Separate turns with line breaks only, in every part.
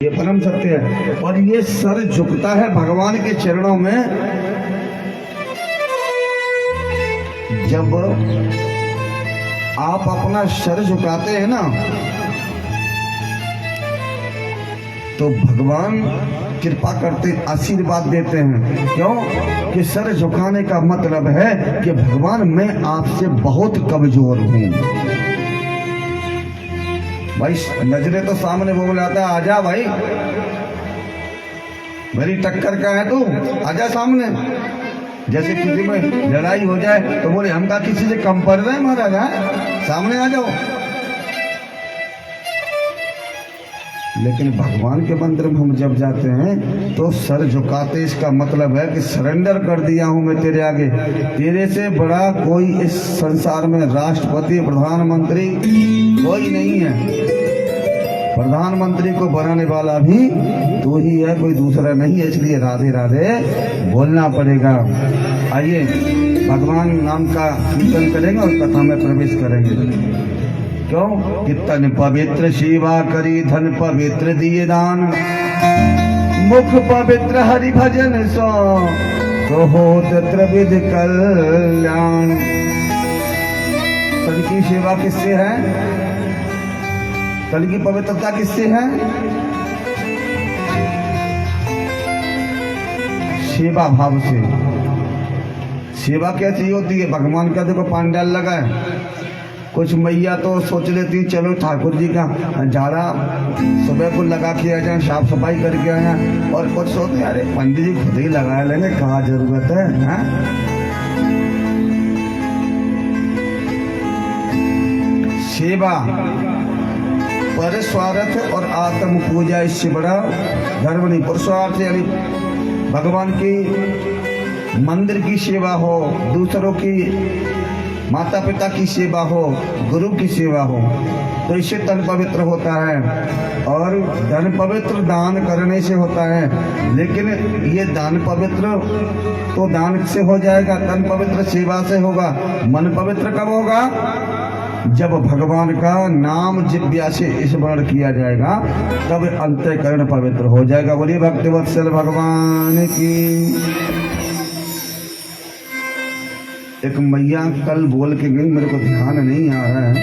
ये परम सत्य है। और ये सर झुकता है भगवान के चरणों में। जब आप अपना सर झुकाते हैं ना, तो भगवान कृपा करते, आशीर्वाद देते हैं। क्यों? कि सर झुकाने का मतलब है कि भगवान मैं आपसे बहुत कमजोर हूं। भाई नजरे तो सामने वो बुलाता है, आजा भाई, मेरी टक्कर का है तू, आजा सामने। जैसे किसी में लड़ाई हो जाए तो बोले हम का किसी से कम पड़ रहे हैं महाराज, सामने आ जाओ। लेकिन भगवान के मंदिर में हम जब जाते हैं तो सर झुकाते, इसका मतलब है कि सरेंडर कर दिया हूं मैं तेरे आगे। तेरे से बड़ा कोई इस संसार में राष्ट्रपति, प्रधानमंत्री कोई नहीं है। प्रधानमंत्री को बनाने वाला भी तू ही है, कोई दूसरा नहीं है। इसलिए राधे राधे बोलना पड़ेगा। आइए भगवान नाम का कीर्तन करेंगे और कथा में प्रवेश करेंगे। क्यों? कि तन पवित्र सेवा करी, धन पवित्र दिए दान, मुख पवित्र हरि भजन सो, तो होत त्रिविध कल्याण। तन की सेवा किससे है? तन की पवित्रता किससे है? सेवा भाव से। सेवा कैसी होती है? भगवान का देखो पांडाल लगा है, कुछ मैया तो सोच लेती चलो ठाकुर जी का झाड़ा सुबह को लगा के आ जाए, साफ सफाई करके आ जाए, और कुछ सोचते अरे पंडित जी खुद ही लगा लेंगे, कहाँ जरूरत है? सेवा परस्वार्थ और आत्म पूजा, इससे बड़ा धर्म नहीं। परस्वार्थ यानी भगवान की मंदिर की सेवा हो, दूसरों की माता पिता की सेवा हो, गुरु की सेवा हो, तो इससे तन पवित्र होता है। और धन पवित्र दान करने से होता है। लेकिन ये दान पवित्र तो दान से हो जाएगा, तन पवित्र सेवा से होगा। मन पवित्र कब होगा? जब भगवान का नाम जिह्वा से स्मरण किया जाएगा, तब अंतःकरण पवित्र हो जाएगा। बोलिए भक्तिवत्सल भगवान की। एक मैया कल बोल के गई, मेरे को ध्यान नहीं आ रहा है।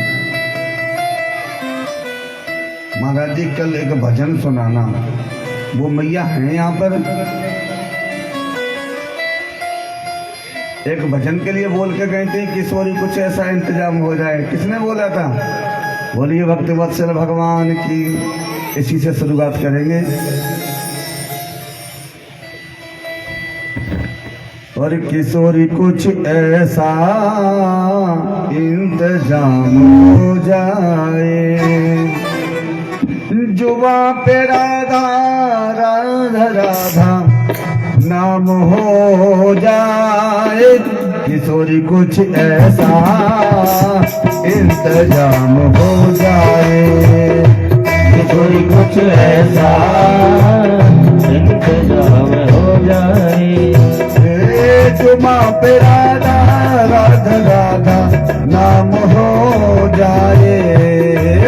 महाराज जी कल एक भजन सुनाना, वो मैया है यहाँ पर, एक भजन के लिए बोल के गए थे, किशोरी कुछ ऐसा इंतजाम हो जाए। किसने बोला था? बोलिए भक्तिवत्सल भगवान की। इसी से शुरुआत करेंगे। और किशोरी कुछ ऐसा इंतजाम हो जाए, जुबा पे राधा राधा राधा नाम हो जाए। किशोरी कुछ ऐसा इंतजाम हो जाए, किशोरी कुछ ऐसा इंतजाम हो जाए। जुमा पे राधा राधा राधा नाम हो जाए,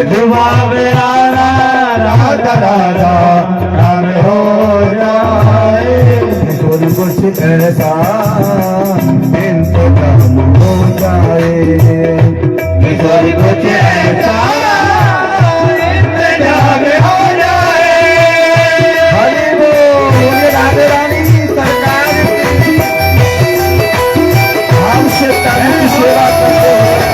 जुमा पे राधा राधा राधा नाम हो जाए। किशोरी कुछ ऐसा इंतजाम हो जाए, किशोरी कुछ ऐसा इंतजाम हो जाए। हरि बोल राधे रानी सरकार हमसे तन की सेवा करते हैं।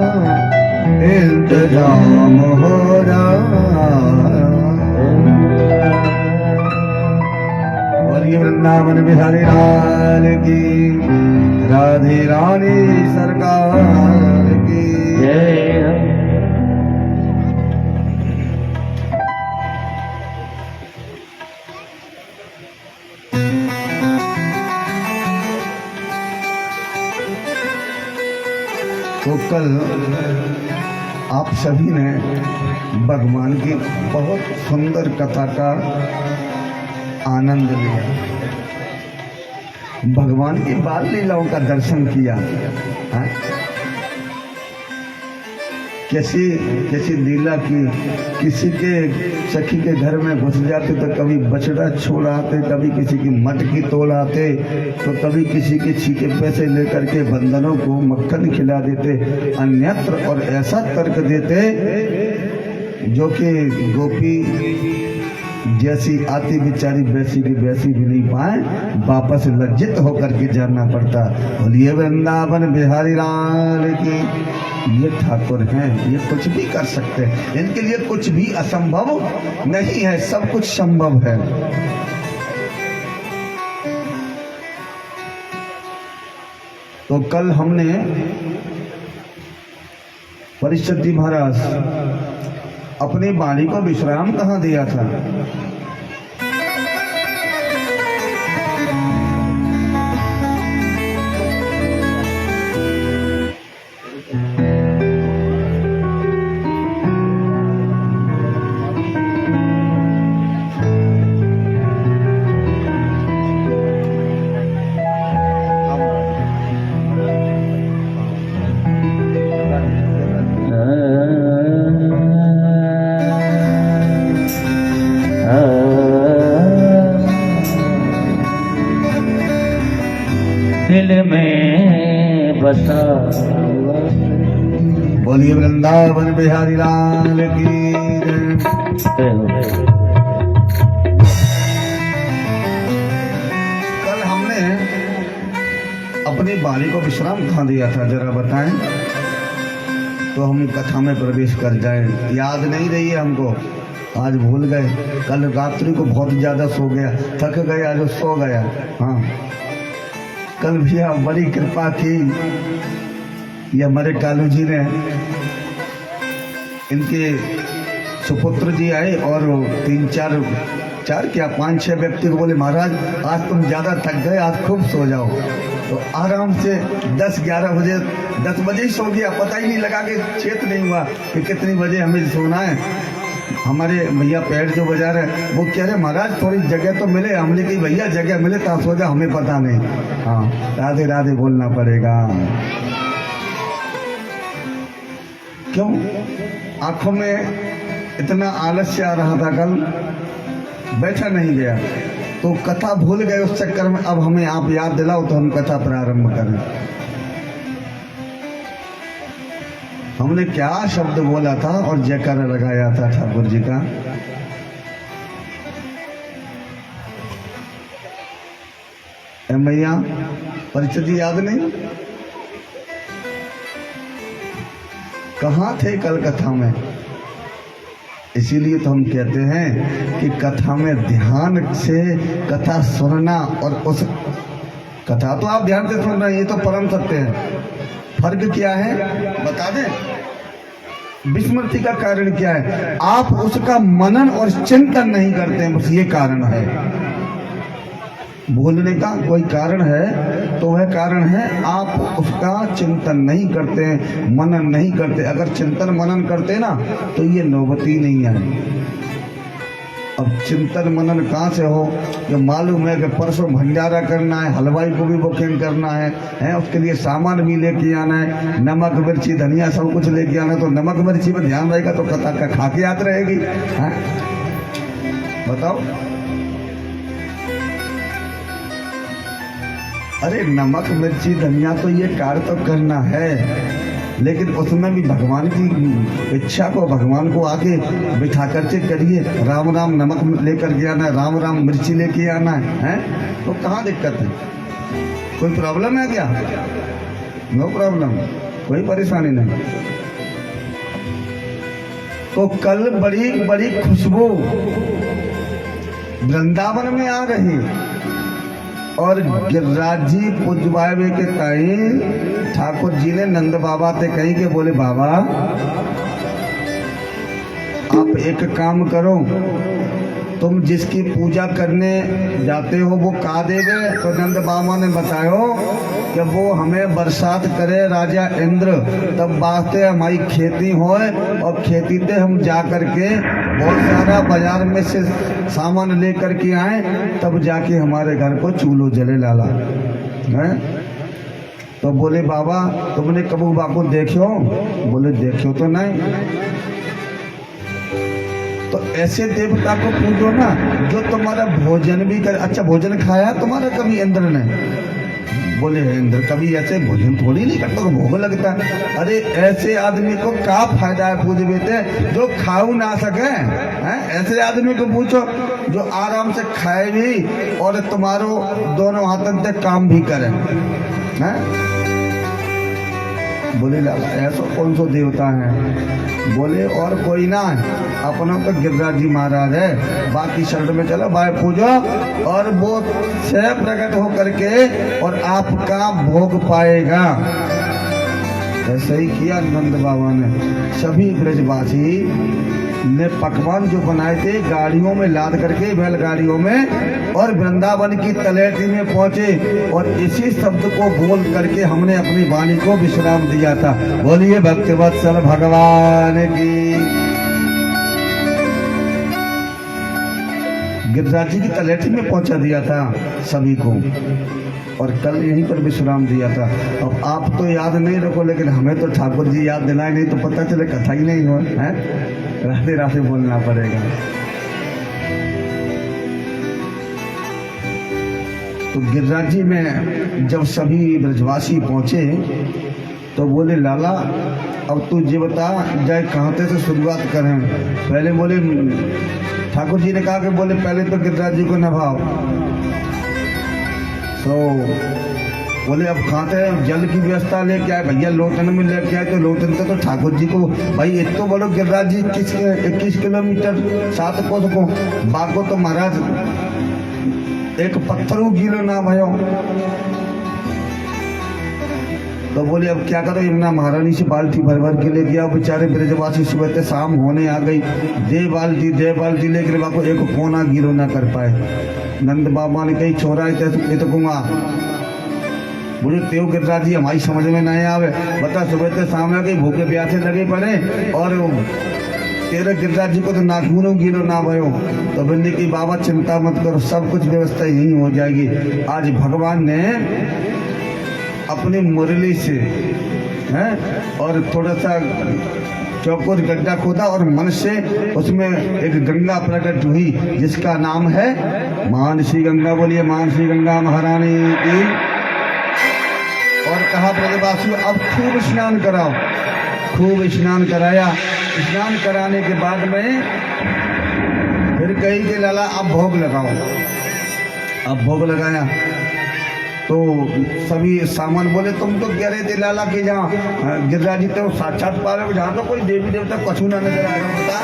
जाम हो जाए। बोलिए वृंदावन बिहारी लाल की, राधे रानी सरकार की
जय हो।
तो कल आप सभी ने भगवान की बहुत सुंदर कथा का आनंद लिया, भगवान की बाल लीलाओं का दर्शन किया। हाँ? कैसी कैसी लीला की, किसी के सखी के घर में घुस जाते तो कभी बछड़ा छोड़ आते, कभी किसी की मटकी तोड़ आते, तो कभी किसी के छीके पैसे लेकर के बंदरों को मक्खन खिला देते अन्यत्र, और ऐसा तर्क देते जो कि गोपी जैसी आती बेचारी वैसी की वैसी भी नहीं पाए, वापस लज्जित होकर के जाना पड़ता। बोलिए वृंदावन बिहारी लाल की। ये ठाकुर हैं, ये कुछ भी कर सकते हैं, इनके लिए कुछ भी असंभव नहीं है, सब कुछ संभव है। तो कल हमने परीक्षित जी महाराज अपनी वाणी को विश्राम कहाँ दिया था?
दिल में बसा।
बोलिए वृंदावन बिहारी लाल की जय। कल हमने अपनी वाणी को विश्राम कहाँ दिया था, जरा बताएं तो हम कथा में प्रवेश कर जाएं। याद नहीं रही है हमको, आज भूल गए। कल रात्रि को बहुत ज्यादा सो गया, थक गया, जो सो गया। हाँ, कल भी आप बड़ी कृपा की, ये हमारे कालू जी ने, इनके सुपुत्र जी आए और 3-4 क्या 5-6 व्यक्ति को बोले महाराज आज तुम ज्यादा थक गए, आज खूब सो जाओ। तो आराम से 10-11 बजे 10 बजे ही सो गया, पता ही नहीं लगा कि चेत नहीं हुआ कि कितनी बजे हमें सोना है। हमारे भैया पैर जो बजा रहे वो कह रहे महाराज थोड़ी जगह तो मिले, हमने कही भैया जगह मिले तो सो जा, हमें पता नहीं। हाँ, राधे राधे बोलना पड़ेगा। क्यों? आंखों में इतना आलस्य आ रहा था, कल बैठा नहीं गया, तो कथा भूल गए उस चक्कर में। अब हमें आप याद दिलाओ तो हम कथा प्रारंभ करें। हमने क्या शब्द बोला था और जयकारा लगाया था ठाकुर जी का? भैया परिचिति याद नहीं? कहाँ थे कल कथा में? इसीलिए तो हम कहते हैं कि कथा में ध्यान से कथा सुनना, और उस कथा तो आप ध्यान से सुन रहे हैं, ये तो परम सत्य है। फर्क क्या है बता दें? विस्मृति का कारण क्या है? आप उसका मनन और चिंतन नहीं करते हैं, बस ये कारण है। भूलने का कोई कारण है तो वह कारण है आप उसका चिंतन नहीं करते, मनन नहीं करते। अगर चिंतन मनन करते ना तो ये नौबती नहीं है। अब चिंतन मनन कहाँ से हो? जो मालूम है कि परसों भंडारा करना है, हलवाई को भी बुकिंग करना है, उसके लिए सामान भी लेके आना है, नमक मिर्ची धनिया सब कुछ लेके आना है। तो नमक मिर्ची पर ध्यान रहेगा तो कथा का खा के याद रहेगी। है? बताओ। अरे नमक मिर्ची धनिया तो ये कार्य तो करना है, लेकिन उसमें भी भगवान की इच्छा को, भगवान को आगे बिठा करके करिए। राम राम नमक लेकर के आना है, राम राम मिर्ची लेके आना है, तो कहाँ दिक्कत है? कोई प्रॉब्लम है क्या? नो प्रॉब्लम, कोई परेशानी नहीं। तो कल बड़ी बड़ी खुशबू वृंदावन में आ रही और गिरिराज जी पूजवाए के कहीं ठाकुर जी ने नंद बाबा से कही के बोले बाबा आप एक काम करो, तुम जिसकी पूजा करने जाते हो वो का देवे? तो नंद बाबा ने बतायो कि वो हमें बरसात करे राजा इंद्र, तब वास्ते हमारी खेती होए और खेती से हम जा करके बहुत सारा बाजार में से सामान लेकर के आए, तब जाके हमारे घर को चूल्हो जले लाला है। तो बोले बाबा तुमने कबू बाको देखो? बोले देखो तो नहीं। तो ऐसे देवता को पूजो ना जो तुम्हारा भोजन भी करे। अच्छा भोजन खाया तुम्हारा कभी इंद्र ने? बोले इंद्र कभी ऐसे भोजन थोड़ी नहीं करता, भोग लगता। अरे ऐसे आदमी को क्या फायदा है पूज बेटे जो खाऊ ना सके हैं? ऐसे आदमी को पूछो जो आराम से खाए भी और तुम्हारो दोनों हाथों से काम भी करे हैं। बोले लाला ऐसा कौन सा देवता है? बोले और कोई ना है, अपनों तो गिरिराज जी महाराज है, बाकी शरण में चलो भाई पूजो और वो से प्रकट हो करके और आपका भोग पाएगा। ऐसा ही किया नंद बाबा ने। सभी ब्रजवासी ने पकवान जो बनाए थे गाड़ियों में लाद करके बैलगाड़ियों में और वृंदावन की तलेटी में पहुंचे और इसी शब्द को बोल करके हमने अपनी वाणी को विश्राम दिया था। बोलिए भक्तवत्सल भगवान की। गिरिराज जी की तलेटी में पहुंचा दिया था सभी को और कल यहीं पर विश्राम दिया था। अब आप तो याद नहीं रखो लेकिन हमें तो ठाकुर जी याद दिलाए नहीं तो पता चले कथा ही नहीं हो है। राधे राधे बोलना पड़ेगा। तो गिरिराज जी में जब सभी ब्रजवासी पहुंचे तो बोले लाला अब तू ये बता जाए कहाँ से शुरुआत करें? पहले बोले ठाकुर जी ने कहा कि बोले पहले तो गिरिराज जी को नभाओ। तो बोले अब खाते जल की व्यवस्था लेके आए भैया, लोटन में लेके आए तो लोटन से तो ठाकुर जी को भाई एक तो बोलो गिरिराज जी 21 किलोमीटर 7 कोस को बाको तो महाराज एक पत्थर गीलो ना भयो। तो बोले अब क्या करो, यमुना महारानी से बाल्टी भर भर के लेके आओ। बेचारे ब्रजवासी सुबह से शाम होने आ गई, दे बाल्टी लेकर बाको एक कोना गीलो ना कर पाए। नंद बाबा ने कही छोरा ये तो कहूँगा बोले तेव गिरिराज जी हमारी समझ में नहीं आवे, बता सुबह से शाम आ गई भूखे प्यासे लगे पड़े और तेरे गिरिराज जी को तो नाखूनों गिरो ना भयो। तो बोलने की बाबा चिंता मत करो, सब कुछ व्यवस्था यही हो जाएगी। आज भगवान ने अपनी मुरली से है और थोड़ा सा चौकोर गड्ढा खोदा और मन से उसमें एक गंगा प्रकट हुई जिसका नाम है मानसी गंगा। बोलिए मानसी गंगा महारानी की। और कहा ब्रजवासियों अब खूब स्नान कराओ। खूब स्नान कराया। स्नान कराने के बाद में फिर कही कि लाला अब भोग लगाओ। अब भोग लगाया तो सभी सामान बोले तुम तो कह रहे थे लाला कि जहाँ गिरिराज जी तो साक्षात पा रहे हो, जहाँ तो कोई देवी देवता कछु ना नजर आ रहा बता।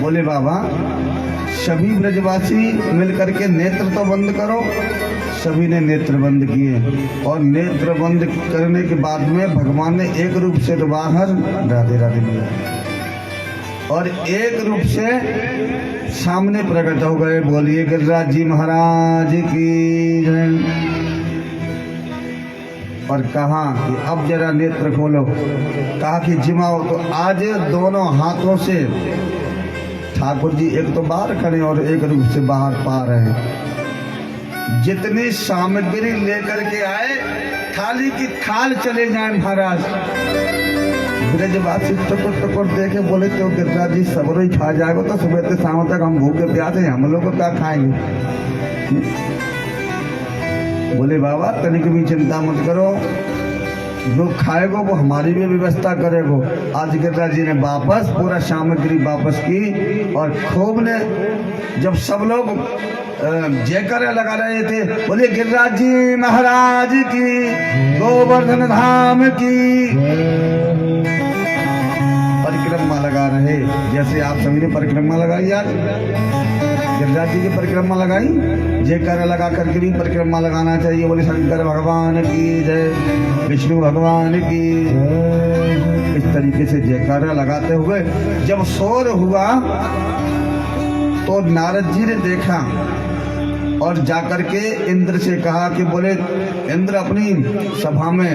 बोले बाबा सभी ब्रजवासी मिलकर के नेत्र तो बंद करो। सभी ने नेत्र बंद किए और नेत्र बंद करने के बाद में भगवान ने एक रूप से तो बाहर राधे राधे बोला और एक रूप से सामने प्रकट हो गए। बोलिए गिरिराज जी महाराज की जय। और कहा कि अब जरा नेत्र खोलो। कहा कि जिमाओ। तो आज दोनों हाथों से ठाकुर जी एक तो बाहर खड़े और एक रूप से बाहर पा रहे हैं। जितनी सामग्री लेकर के आए थाली की थाल चले जाए महाराज। ब्रजवासी टुकुर देखे बोले तो गिरिराज जी सबरो ही खा जाएगा तो सुबह से शाम तक हम भूखे प्यासे हम लोग को क्या खाएंगे। बोले बाबा तनिक भी चिंता मत करो, जो खाएगो वो हमारी भी व्यवस्था करेगो। आज गिरिराज जी ने वापस पूरा सामग्री वापस की और खूब ने जब सब लोग जयकारा लगा रहे थे, बोले गिरिराज जी महाराज की, गोवर्धन धाम की परिक्रमा लगा रहे। जैसे आप सभी ने परिक्रमा लगाई, आज गिरिराज जी की परिक्रमा लगाई, जयकारा लगा करके भी परिक्रमा लगाना चाहिए। बोले शंकर भगवान की जय, विष्णु भगवान की जय। इस तरीके से जयकारा लगाते हुए जब शोर हुआ तो नारद जी ने देखा और जाकर के इंद्र से कहा कि बोले इंद्र अपनी सभा में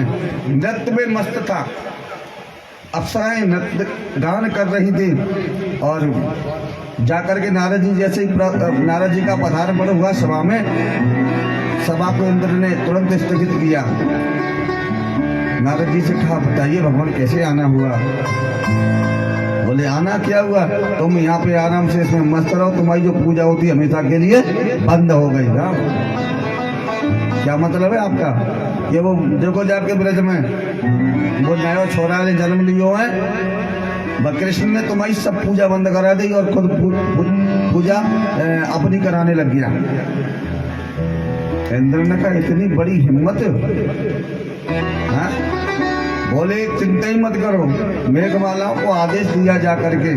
नृत्य में मस्त था, अप्सराएं नृत्य गान कर रही थी और जाकर के नारद जी जैसे ही नारद जी का पधार्पण हुआ सभा में, सभा को इंद्र ने तुरंत स्थगित किया। नारद जी से कहा बताइए भगवान कैसे आना हुआ? बोले आना क्या हुआ, तुम यहाँ पे आराम से इसमें मस्त रहो, तुम्हारी जो पूजा होती है हमेशा के लिए बंद हो गई ना। क्या मतलब है आपका? ये वो देखो जाके ब्रज में वो नया छोरा ने जन्म लियो है, कृष्ण ने तुम्हारी सब पूजा बंद करा दी और खुद पूजा अपनी कराने लग गया। इंद्र ने कहा इतनी बड़ी हिम्मत, हाँ? बोले चिंता ही मत करो, मेघमालाओं को आदेश दिया जा करके,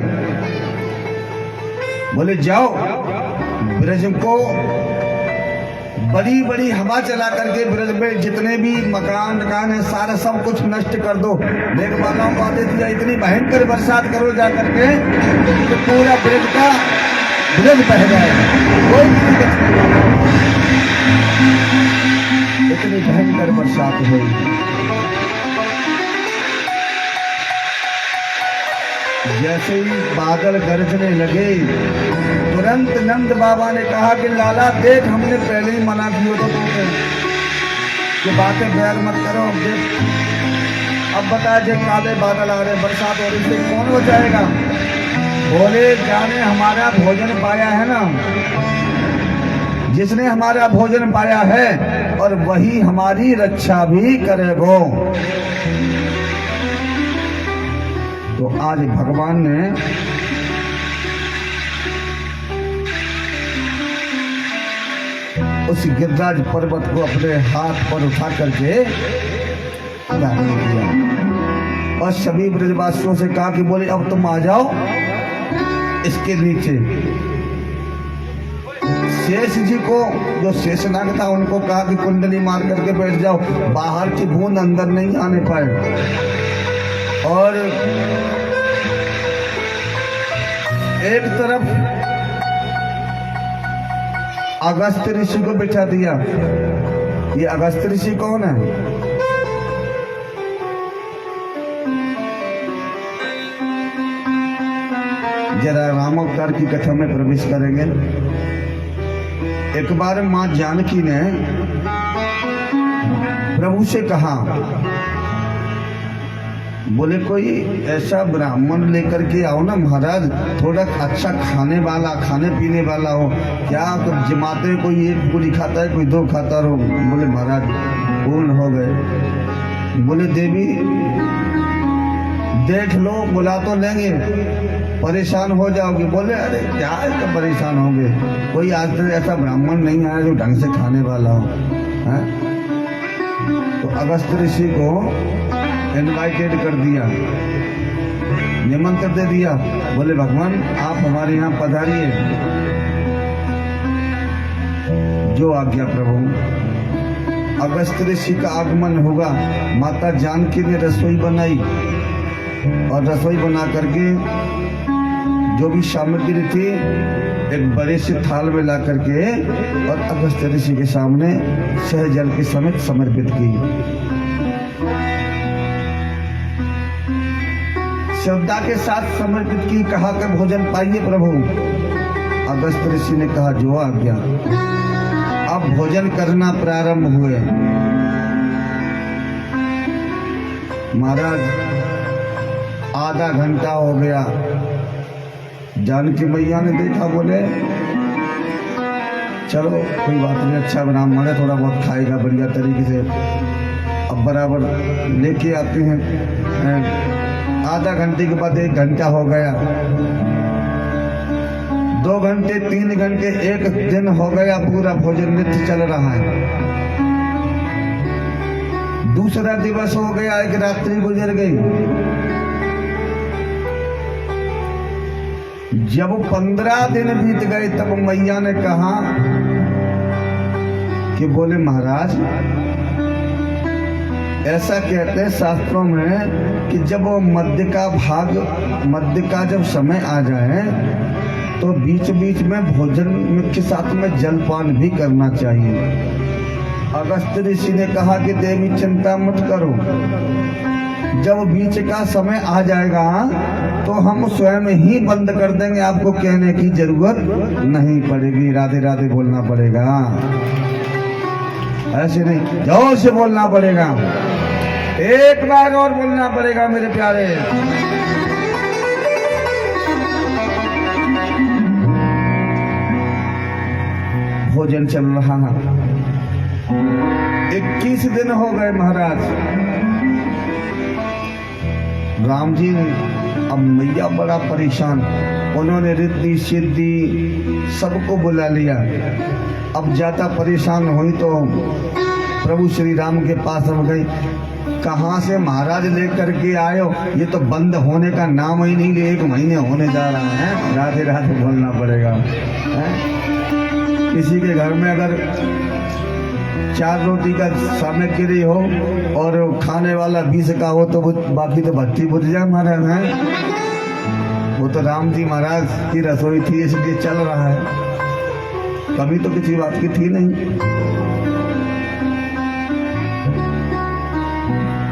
बोले जाओ ब्रज को बड़ी बड़ी हवा चला करके ब्रज में जितने भी मकान है सारा सब कुछ नष्ट कर दो। मेघमालाओं को आदेश दिया इतनी भयंकर बरसात करो जा करके कि पूरा ब्रज बह जाए, कोई इतनी भयंकर बरसात हुई। जैसे ही बादल गरजने लगे तुरंत नंद बाबा ने कहा कि लाला देख हमने पहले ही मना किया था तुमसे कि बातें बयान मत करो, देख अब बता जे काले बादल आ रहे, बरसात हो रही, से कौन हो जाएगा? बोले जाने हमारा भोजन पाया है ना, जिसने हमारा भोजन पाया है और वही हमारी रक्षा भी करेगो। तो आज भगवान ने उस गिरिराज पर्वत को अपने हाथ पर उठा करके धारण किया और सभी ब्रजवासियों से कहा कि बोले अब तुम आ जाओ इसके नीचे। शेष जी को, जो शेषनाग था, उनको कहा कि कुंडली मार करके बैठ जाओ, बाहर की बूंद अंदर नहीं आने पाए। और एक तरफ अगस्त्य ऋषि को बिठा दिया। ये अगस्त्य ऋषि कौन है? जरा रामावतार की कथा में प्रवेश करेंगे। एक बार मां जानकी ने प्रभु से कहा, बोले कोई ऐसा ब्राह्मण लेकर के आओ ना महाराज, थोड़ा अच्छा खाने वाला, खाने पीने वाला हो। क्या तो जमाते कोई एक पूरी खाता है, कोई दो खाता रहो। बोले महाराज पूर्ण हो गए। बोले देवी देख लो, बुला तो लेंगे, परेशान हो जाओगे। बोले अरे क्या इसका परेशान होगे, कोई आज तक ऐसा ब्राह्मण नहीं आया जो ढंग से खाने वाला हो, है? तो अगस्त्य ऋषि को इनवाइटेड कर दिया, निमंत्रण दे दिया। बोले भगवान आप हमारे यहाँ पधारिए, जो आज्ञा प्रभु। अगस्त्य ऋषि का आगमन होगा। माता जानकी ने रसोई बनाई और रसोई बना करके जो भी सामग्री थी एक बड़े से थाल में ला करके और अगस्त्य ऋषि के सामने सहजल के समेत समर्पित की। श्रद्धा के साथ समर्पित की। कहा कि भोजन पाइए प्रभु। अगस्त्य ऋषि ने कहा जो आज्ञा। अब भोजन करना प्रारंभ हुए। महाराज आधा घंटा हो गया। जानकी मैया ने देखा, बोले चलो कोई बात नहीं, अच्छा ब्राह्मण है, थोड़ा बहुत खाएगा बढ़िया तरीके से, अब बराबर लेके आते हैं। आधा घंटे के बाद 1 घंटा हो गया, 2 घंटे 3 घंटे, एक दिन हो गया पूरा भोजन नित्य चल रहा है। दूसरा दिवस हो गया, एक रात्रि गुजर गई। जब 15 दिन बीत गए तब मैया ने कहा कि बोले महाराज, ऐसा कहते हैं शास्त्रों में कि जब वो मध्य का जब समय आ जाए तो बीच बीच में भोजन के साथ में जलपान भी करना चाहिए। अगस्त्य ऋषि ने कहा कि देवी चिंता मत करो, जब बीच का समय आ जाएगा तो हम स्वयं ही बंद कर देंगे, आपको कहने की जरूरत नहीं पड़ेगी। राधे राधे बोलना पड़ेगा, ऐसे नहीं, जोर से बोलना पड़ेगा, एक बार और बोलना पड़ेगा मेरे प्यारे। भोजन चल रहा है, 21 दिन हो गए महाराज। राम जी, अब मैया बड़ा परेशान, उन्होंने रिद्धि सिद्धि सबको बुला लिया। अब ज्यादा परेशान हुई तो प्रभु श्री राम के पास हम गई, कहाँ से महाराज लेकर के आए हो, ये तो बंद होने का नाम ही नहीं, 1 महीने होने जा रहा है। राधे राधे बोलना पड़ेगा, है? किसी के घर में अगर 4 रोटी का सामग्री हो और खाने वाला 20 का हो तो बाकी तो भट्टी बुझ जाए महाराज, है? वो तो राम जी महाराज की रसोई थी, इसलिए चल रहा है, कभी तो किसी बात की थी नहीं।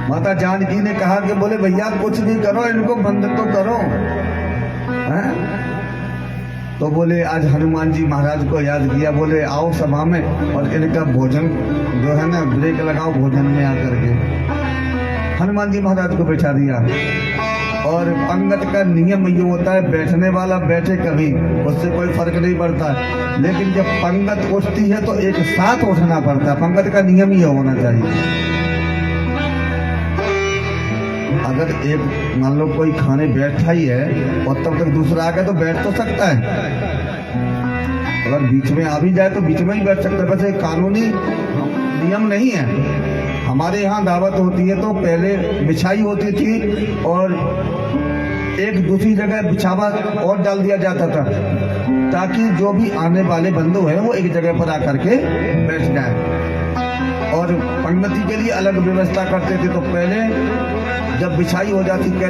माता जानकी ने कहा कि बोले भैया कुछ नहीं करो, इनको बंद तो करो, हैं? तो बोले आज हनुमान जी महाराज को याद किया, बोले आओ सभा में और इनका भोजन जो है ना ब्रेक लगाओ भोजन में आकर के। हनुमान जी महाराज को बैठा दिया और पंगत का नियम ये होता है, बैठने वाला बैठे कभी, उससे कोई फर्क नहीं पड़ता, लेकिन जब पंगत उठती है तो एक साथ उठना पड़ता है। पंगत का नियम ये होना चाहिए। अगर एक मान लो कोई खाने बैठा ही है और तब तक दूसरा आ गया तो बैठ तो सकता है, अगर बीच में आ भी जाए तो बीच में ही बैठ सकता है। वैसे कानूनी नियम नहीं है। हमारे यहाँ दावत होती है तो पहले बिछाई होती थी और एक दूसरी जगह बिछावा और डाल दिया जाता था, ताकि जो भी आने वाले बंधु हैं वो एक जगह पर आकर के बैठ जाए। और पंगति के लिए अलग व्यवस्था करते थे। तो पहले जब बिछाई हो जाती कह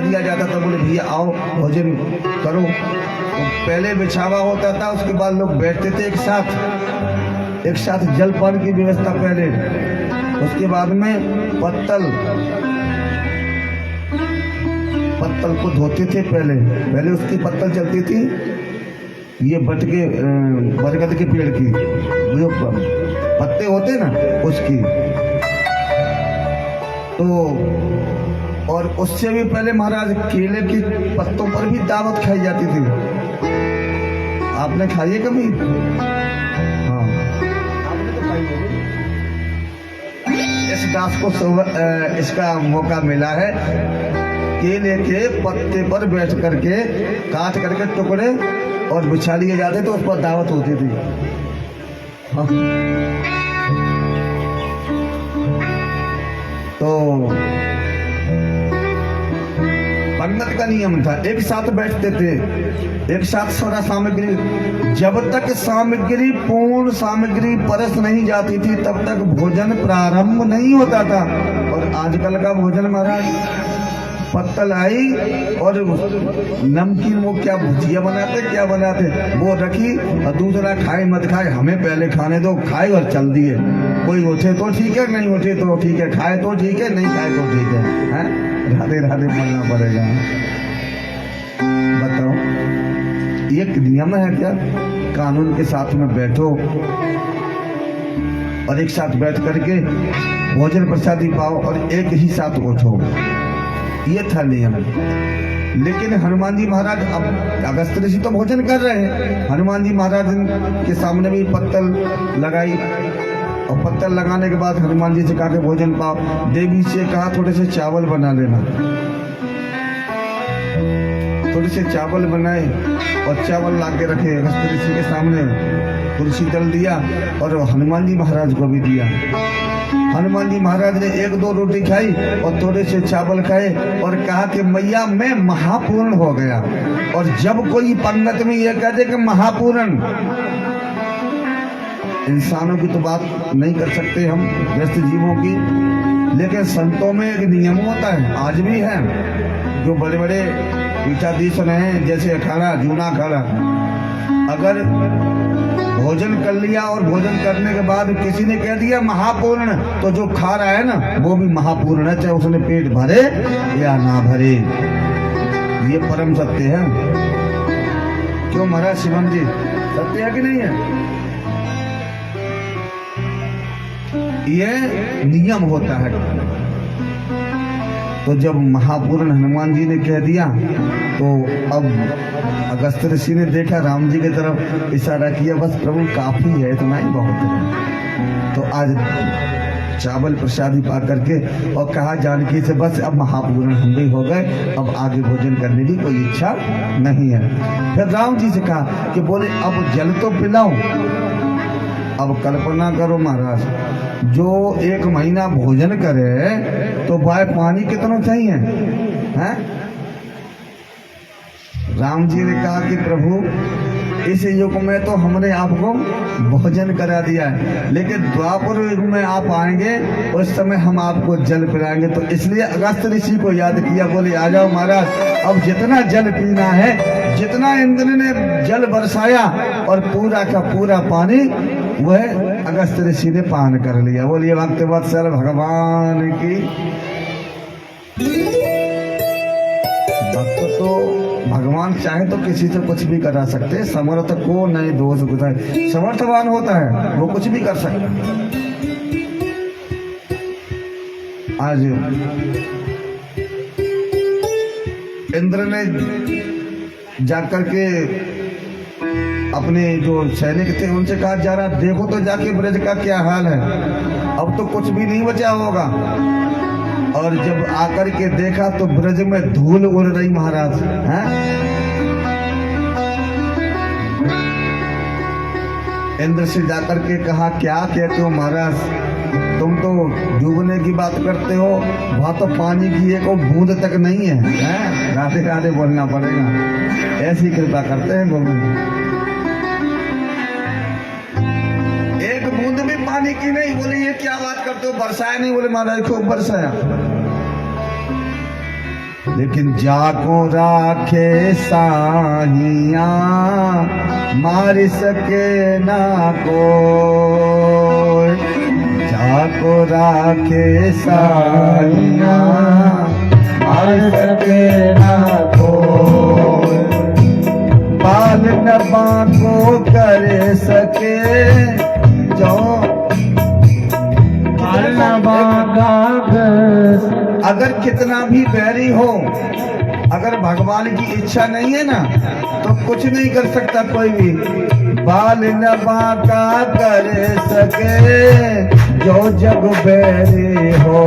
दिया जाता था, बोले भैया आओ भोजन करो, तो पहले बिछावा होता था, उसके बाद लोग बैठते थे एक साथ जलपान की व्यवस्था पहले। उसके बाद में पत्तल को धोते थे पहले उसकी पत्तल चलती थी, ये बरगद के पेड़ की जो पत्ते होते ना उसकी, तो और उससे भी पहले महाराज केले के पत्तों पर भी दावत खाई जाती थी। आपने खाई है कभी? हाँ, आपने तो खाई होगी। इस दास को इसका मौका मिला है, केले के पत्ते पर बैठ करके काट करके टुकड़े और बिछा लिए जाते तो उस पर दावत होती थी। हाँ। तो पंगत का नियम था, एक साथ बैठते थे, एक साथ सारा सामग्री, जब तक सामग्री पूर्ण सामग्री परस नहीं जाती थी तब तक भोजन प्रारंभ नहीं होता था। और आजकल का भोजन महाराज, पत्तल आई और नमकीन वो क्या भुजिया बनाते वो रखी और दूसरा खाए मत खाए, हमें पहले खाने दो, खाए और चल दिए। कोई उठे तो ठीक है, नहीं उठे तो ठीक है, खाए तो ठीक है, नहीं खाए तो ठीक है, हैं? राधे राधे बोलना पड़ेगा। बताओ ये नियम है क्या? कानून के साथ में बैठो और एक साथ बैठ करके भोजन प्रसादी पाओ और एक ही साथ उठो, ये था नियम। लेकिन हनुमान जी महाराज, अब अगस्त्य ऋषि तो भोजन कर रहे हैं, हनुमान जी महाराज के सामने भी पत्तल लगाई और पत्तल लगाने के बाद हनुमान जी से कहा कि भोजन पाओ। देवी से कहा थोड़े से चावल बना लेना। थोड़े से चावल बनाए और चावल ला के रखे अगस्त ऋषि के सामने, तुलसी जल दिया और हनुमान जी महाराज को भी दिया। हनुमान जी महाराज ने 1-2 रोटी खाई और थोड़े से चावल खाए और कहा कि मैया मैं महापूर्ण हो गया। और जब कोई पंडित में ये कह दे कि महापूर्ण, इंसानों की तो बात नहीं कर सकते हम, व्यस्त जीवों की, लेकिन संतों में एक नियम होता है, आज भी है, जो बड़े बड़े पीठाधीश हैं, जैसे अखाड़ा, जूना अखाड़ा, अगर भोजन कर लिया और भोजन करने के बाद किसी ने कह दिया महापूर्ण, तो जो खा रहा है ना वो भी महापूर्ण है, चाहे उसने पेट भरे या ना भरे। ये परम सत्य है। क्यों महाराज शिवम जी, सत्य है कि नहीं है? ये नियम होता है। तो जब महापूर्ण हनुमान जी ने कह दिया तो अब अगस्त ऋषि ने देखा, राम जी की तरफ इशारा किया, बस प्रभु काफी है, इतना ही बहुत है। तो आज चावल प्रसादी पा करके और कहा जानकी से, बस अब महापूर्ण हम भी हो गए, अब आगे भोजन करने की कोई इच्छा नहीं है। फिर राम जी से कहा कि बोले अब जल तो पिलाओ। अब कल्पना करो महाराज, जो 1 महीना भोजन करे तो भाई पानी कितना चाहिए हैं? राम जी ने कहा कि प्रभु इस युग में तो हमने आपको भोजन करा दिया है, लेकिन द्वापर युग में आप आएंगे उस समय हम आपको जल पिलाएंगे। तो इसलिए अगस्त ऋषि को याद किया, बोले आ जाओ महाराज, अब जितना जल पीना है, जितना इंद्र ने जल बरसाया और पूरा का पूरा पानी वह अगस्त ऋषि ने पान कर लिया। बोलिए भक्त वत्सल भगवान की। भक्त तो भगवान चाहे तो किसी से कुछ भी करा सकते, समर्थ को नहीं दोष बुझाए, समर्थवान होता है वो कुछ भी कर सकता है। आज इंद्र ने जाकर के अपने जो सैनिक थे उनसे कहा, जरा देखो तो जाके ब्रज का क्या हाल है, अब तो कुछ भी नहीं बचा होगा। और जब आकर के देखा तो ब्रज में धूल उड़ रही महाराज हैं। इंद्र से जाकर के कहा, क्या कहते हो महाराज, तुम तो डूबने की बात करते हो, वहां तो पानी की एक बूंद तक नहीं है, हैं? राधे राधे बोलना पड़ेगा, ऐसी कृपा करते हैं गोविंद। एक बूंद भी पानी की नहीं। बोले ये क्या बात करते हो, बरसाया नहीं? बोले महाराज खूब बरसाया, लेकिन जाको राखे साहिया मार सके ना कोई, जाको राखे साहिया मार सके ना कोई, बाल न बाको कर सके जो अगर कितना भी बैरी हो, अगर भगवान की इच्छा नहीं है ना तो कुछ नहीं कर सकता कोई भी। बाल न बाका कर सके जो जग बैरी हो,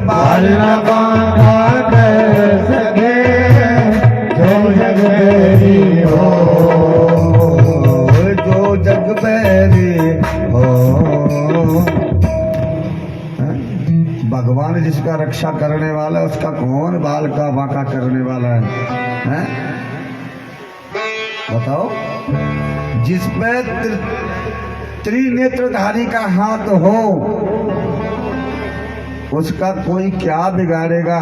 बाल न बाका कर सके जो जग बैरी हो, जो जग बैरी हो। भगवान जिसका रक्षा करने वाला है उसका कौन बाल का बांका करने वाला है? बताओ, जिस पे त्रिनेत्रधारी का हाथ हो उसका कोई क्या बिगाड़ेगा।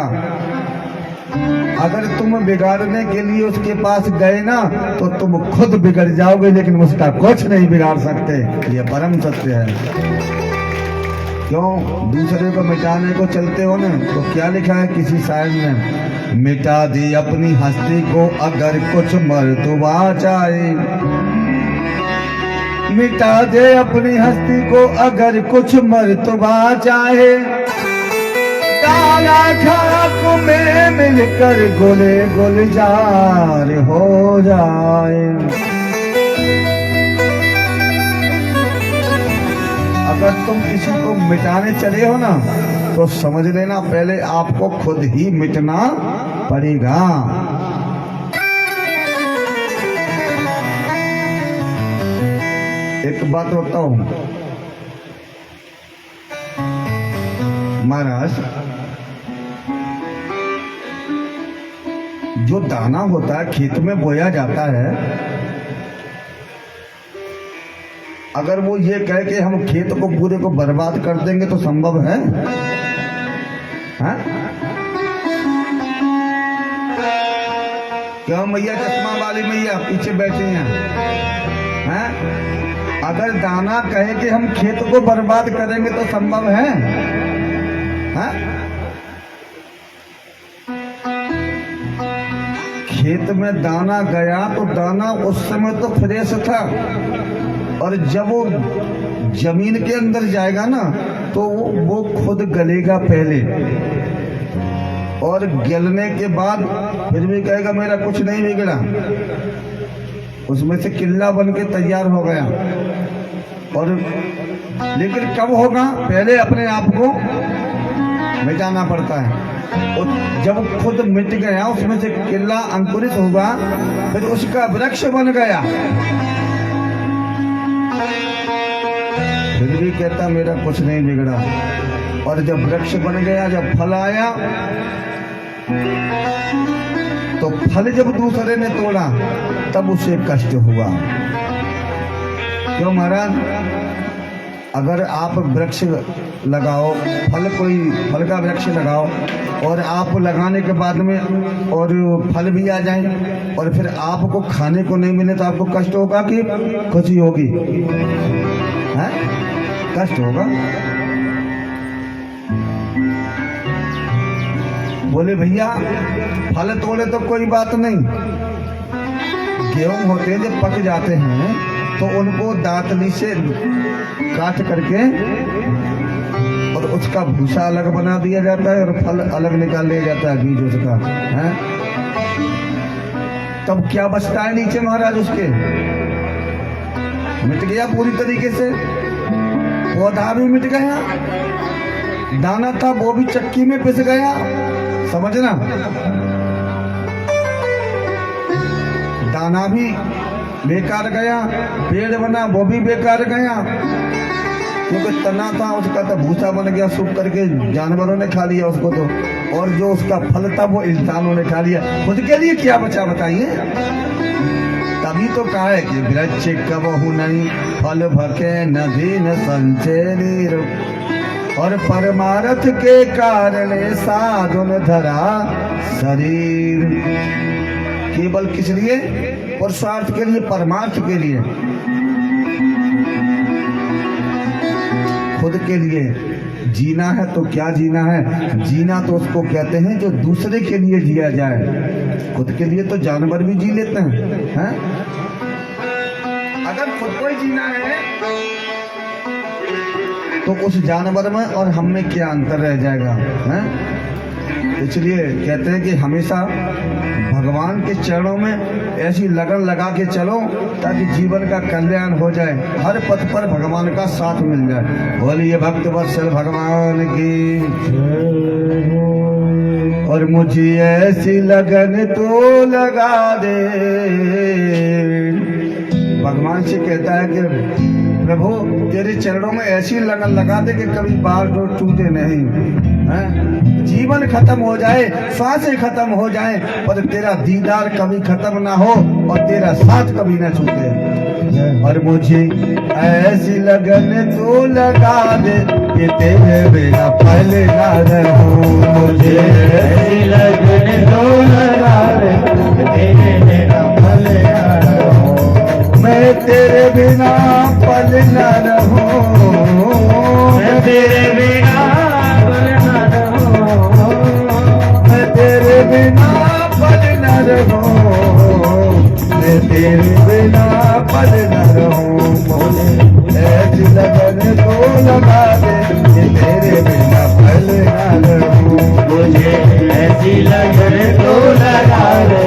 अगर तुम बिगाड़ने के लिए उसके पास गए ना तो तुम खुद बिगड़ जाओगे, लेकिन उसका कुछ नहीं बिगाड़ सकते। ये परम सत्य है। क्यों दूसरे को मिटाने को चलते हो ना? तो क्या लिखा है किसी शायर ने, मिटा दी अपनी हस्ती को अगर कुछ मर्तबा चाहे, मिटा दे अपनी हस्ती को अगर कुछ मर्तबा चाहे, काला खाक में मिलकर गुले गुलजार हो जाए। अगर तुम किसी को मिटाने चले हो ना तो समझ लेना पहले आपको खुद ही मिटना पड़ेगा। एक बात बताऊं महाराज, जो दाना होता है खेत में बोया जाता है, अगर वो ये कहे कि हम खेत को पूरे को बर्बाद कर देंगे तो संभव है? क्यों मैया, चश्मा वाली मैया पीछे बैठी हैं? अगर दाना कहे कि हम खेत को बर्बाद करेंगे तो संभव है? खेत में दाना गया तो दाना उस समय तो फ्रेश था, और जब वो जमीन के अंदर जाएगा ना तो वो खुद गलेगा पहले, और गलने के बाद फिर भी कहेगा मेरा कुछ नहीं बिगड़ा, उसमें से किल्ला बन के तैयार हो गया। और लेकिन कब होगा? पहले अपने आप को मिटाना पड़ता है, और जब खुद मिट गया, उसमें से किल्ला अंकुरित होगा, फिर उसका वृक्ष बन गया, फिर भी कहता मेरा कुछ नहीं बिगड़ा। और जब वृक्ष बन गया, जब फल आया, तो फल जब दूसरे ने तोड़ा तब उसे कष्ट हुआ। क्यों महाराज? अगर आप वृक्ष लगाओ, कोई फल का वृक्ष लगाओ, और आप लगाने के बाद में और फल भी आ जाए और फिर आपको खाने को नहीं मिले तो आपको कष्ट होगा कि खुशी होगी? है? कष्ट होगा। बोले भैया फल तोड़े तो कोई बात नहीं, गेहूं होते हैं जब पक जाते हैं तो उनको दांतली से काट करके और उसका भूसा अलग बना दिया जाता है और फल अलग निकाल लिया जाता है, बीज उसका है। तब क्या बचता है नीचे महाराज? उसके मिट गया पूरी तरीके से, पौधा भी मिट गया, दाना था वो भी चक्की में पिस गया, समझना। दाना भी बेकार गया, पेड़ बना वो भी बेकार गया, क्योंकि तना था उसका तो भूसा बन गया, सूख करके जानवरों ने खा लिया उसको तो, और जो उसका फल था वो इंसानों ने खा लिया। खुद के लिए क्या बचा बताइए? तभी तो कहा है कि वृक्ष कबहु नहीं फल भके नदी न संचय नीर, और परमार्थ के कारण साधन धरा शरीर। केवल किस लिए? पुरुषार्थ के लिए, परमार्थ के लिए, खुद के लिए जीना है। तो क्या जीना है? जीना तो उसको कहते हैं जो दूसरे के लिए जिया जाए। खुद के लिए तो जानवर भी जी लेते हैं? अगर खुद को ही जीना है तो उस जानवर में और हम में क्या अंतर रह जाएगा? इसलिए कहते हैं कि हमेशा भगवान के चरणों में ऐसी लगन लगा के चलो ताकि जीवन का कल्याण हो जाए, हर पथ पर भगवान का साथ मिल जाए। बोलिए भक्त वत्सल भगवान की। और मुझे ऐसी लगन तो लगा दे, भगवान से कहता है कि प्रभु तेरे चरणों में ऐसी लगन लगा दे कि कभी बाल डोर टूटे नहीं, जीवन खत्म हो जाए, सांसें खत्म हो जाए, पर तेरा दीदार कभी खत्म ना हो और तेरा साथ कभी ना छूटे। और मुझे ऐसी लगन तो लगा दे कि तेरे बिना पल ना रहूं, मुझे ऐसी लगन तो लगा दे कि तेरे बिना पल ना रहूं, मैं तेरे बिना पल ना रहूं, मैं तेरे बिना पल ना रहूं, मैं तेरे बिना पल ना रहूं, मैं तेरे बिना पल ना रहूं। बोले ऐसी लगन तो लगा दे कि तेरे बिना पल ना रहूं, मुझे ऐसी लगन तो लगा दे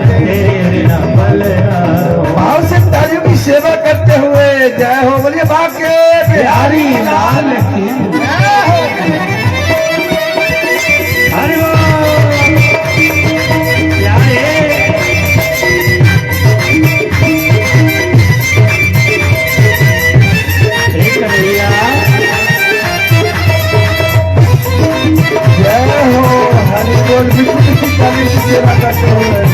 तेरे बिना पल ना रहूं। भाव से तालियों की सेवा करते हुए जय हो। बोलिए बाके बिहारी लाल की जय हो। सेवा करते हुए।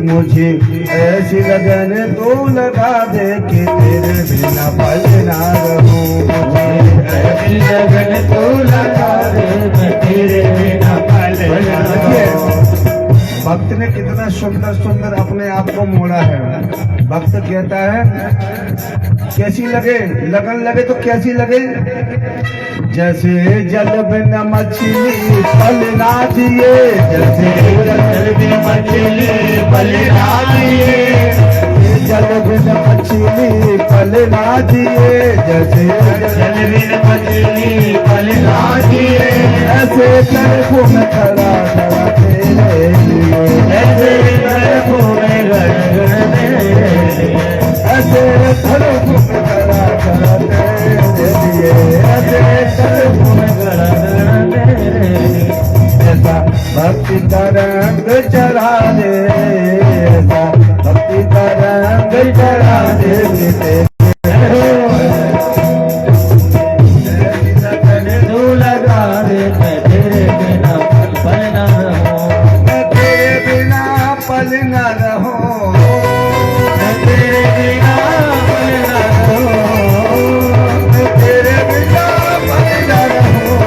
मुझे ऐसी लगन तू लगा दे कि तेरे बिना पल ना रहूं।
ऐसी लगन तू लगा दे मैं तेरे बिना पल ना रहूं।
भक्त ने कितना सुंदर सुंदर अपने आप को मोड़ा है। भक्त कहता है कैसी लगे, लगन लगे तो कैसी लगे, जैसे जल बिना मछली पल ना जिए, जैसे
जल बिना मछली पल ना जिए,
जल बिना मछली पल ना जिए, जैसे
जल बिना मछली पल ना जिए,
ऐसे तरफों में खड़ा खड़ा तेरे लिए,
ऐसे तरफों में गड़गड़ तेरे,
ऐसे तरफों में खड़ा खड़ा तेरे लिए, ऐसे तरफों में
गड़गड़ तेरे,
ऐसा भक्ति का रंग चढ़ा दे, ऐसा भक्ति का रंग चढ़ा दे।
तू लगा दे मैं तेरे बिना पल ना रहूं,
मैं तेरे बिना पल न रहूं,
मैं तेरे बिना पल ना रहूं,
मैं तेरे बिना पल न रहूं,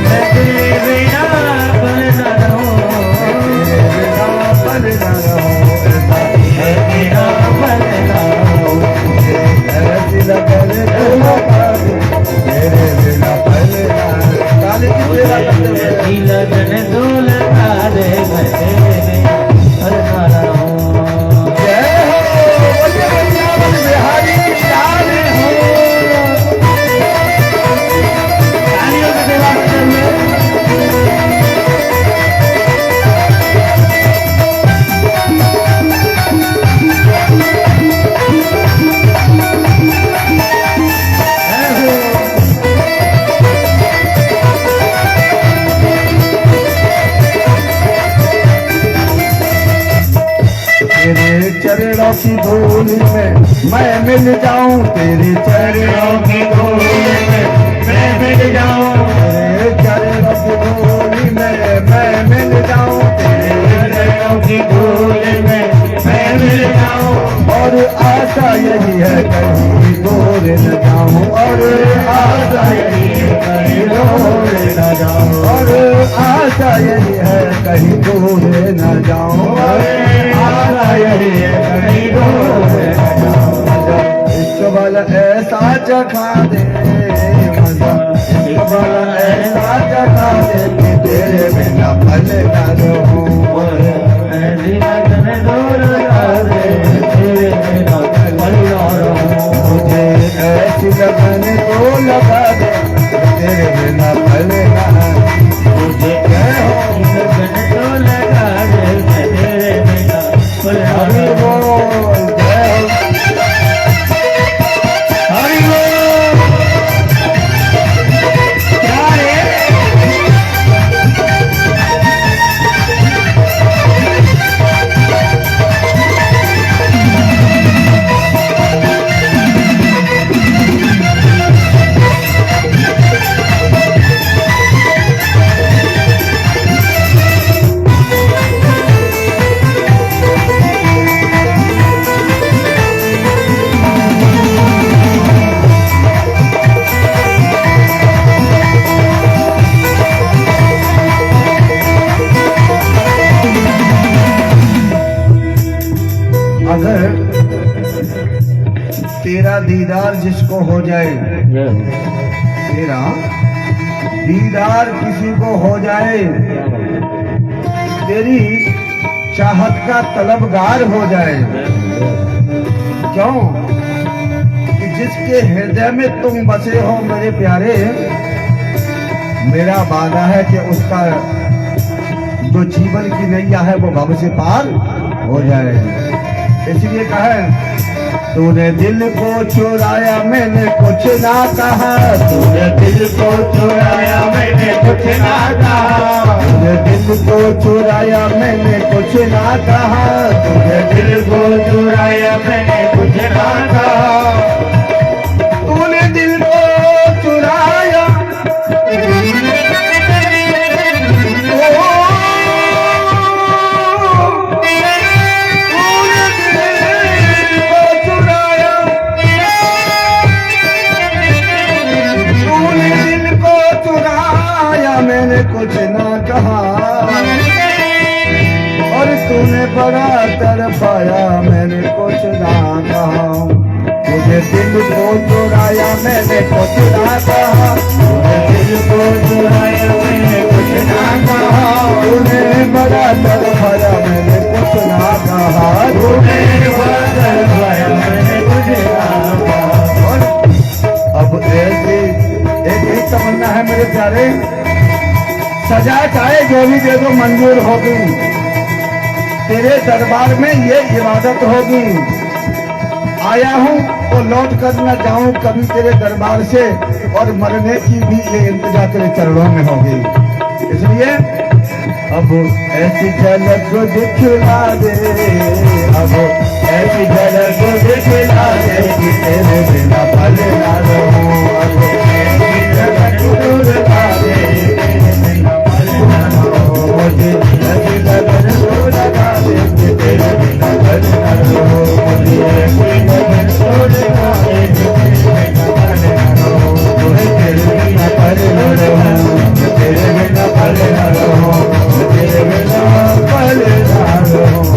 मैं तेरे बिना पल ना रहूं,
तेरे बिना पल न रहूं,
तेरे बिना पल ना रहूं,
ऐसी लगन तू लगा दे, तेरे बिना पल न रहूं। काली की सेवा करते हुए
ऐसी लगन तू लगा दे मैं तेरे बिना पल ना रहूं।
जय हो बोलिए वृंदावन बिहारी लाल हो।
तालियों से सेवा करते हुए
तेरे चरणों की धूल में मैं मिल जाऊं, तेरे चरणों
की धूल में मैं मिल जाऊं,
तेरे चरणों की धूल में मैं मिल जाऊं, तेरे
चरणों की धूल में मैं मिल जाऊं,
और आशा यही है कहीं दूर न जाऊं, और आशा यही है कहीं दूर न जाऊं, और आशा यही है कहीं दूर न जाऊं, और आशा यही है कहीं दूर न जाऊं। इश्क वाला ऐसा चखा दे मजा, इश्क वाला ऐसा चखा दे कि तेरे बिना पल न रहूं।
ऐसी लगन तू लगा दे तेरे बिना पल ना रहूं,
मुझे ऐसी लगन तो लगा दे तेरे बिना पल ना रहूं।
मुझे ऐसी लगन तू लगा दे मैं तेरे बिना पल ना
हरि
रहूं।
बोल जय हो।
हरि बोल। क्या रे?
अगर तेरा दीदार जिसको हो जाए, तेरा दीदार किसी को हो जाए, तेरी चाहत का तलबगार हो जाए, क्यों कि जिसके हृदय में तुम बसे हो मेरे प्यारे, मेरा वादा है कि उसका जो जीवन की नैया है वो भव से पार हो जाए। इसलिए कहा तूने दिल को चुराया मैंने कुछ ना कहा,
तूने दिल को चुराया मैंने कुछ ना कहा,
तूने दिल को चुराया मैंने कुछ ना कहा,
तूने दिल को चुराया मैंने कुछ ना कहा,
तूने दिल को चुराया मैंने कुछ ना कहा, और तूने बड़ा तड़पाया मैंने कुछ ना कहा, तुझे दिल को चुराया मैंने कुछ ना कहा,
तूने दिल को चुराया मैंने कुछ ना कहा,
तूने बड़ा तड़पाया मैंने कुछ ना कहा,
तूने बड़ा तड़पाया मैंने कुछ ना कहा।
और अब ऐसी एक ही तमन्ना है मेरे प्यारे, सजा चाहे जो भी दे दो मंजूर होगी, तेरे दरबार में ये इबादत होगी। आया हूँ तो लौट कर न जाऊं कभी तेरे दरबार से, और मरने की भी ये इंतजार तेरे चरणों में होगी। इसलिए अब ऐसी झलक को दिखला दे, अब ऐसी झलक को दिखला दे कि तेरे बिना पल ना रहूं, अब ऐसी झलक को दिखला दे मुझे, ऐसी लगन को लगा दे कि तेरे बिना पल ना रहूं, मुझे ऐसी लगन को लगा दे कि तेरे बिना पल ना रहूं, मुझे तेरे बिना पल ना रहूं, तेरे बिना पल ना रहूं, तेरे बिना पल ना रहूं।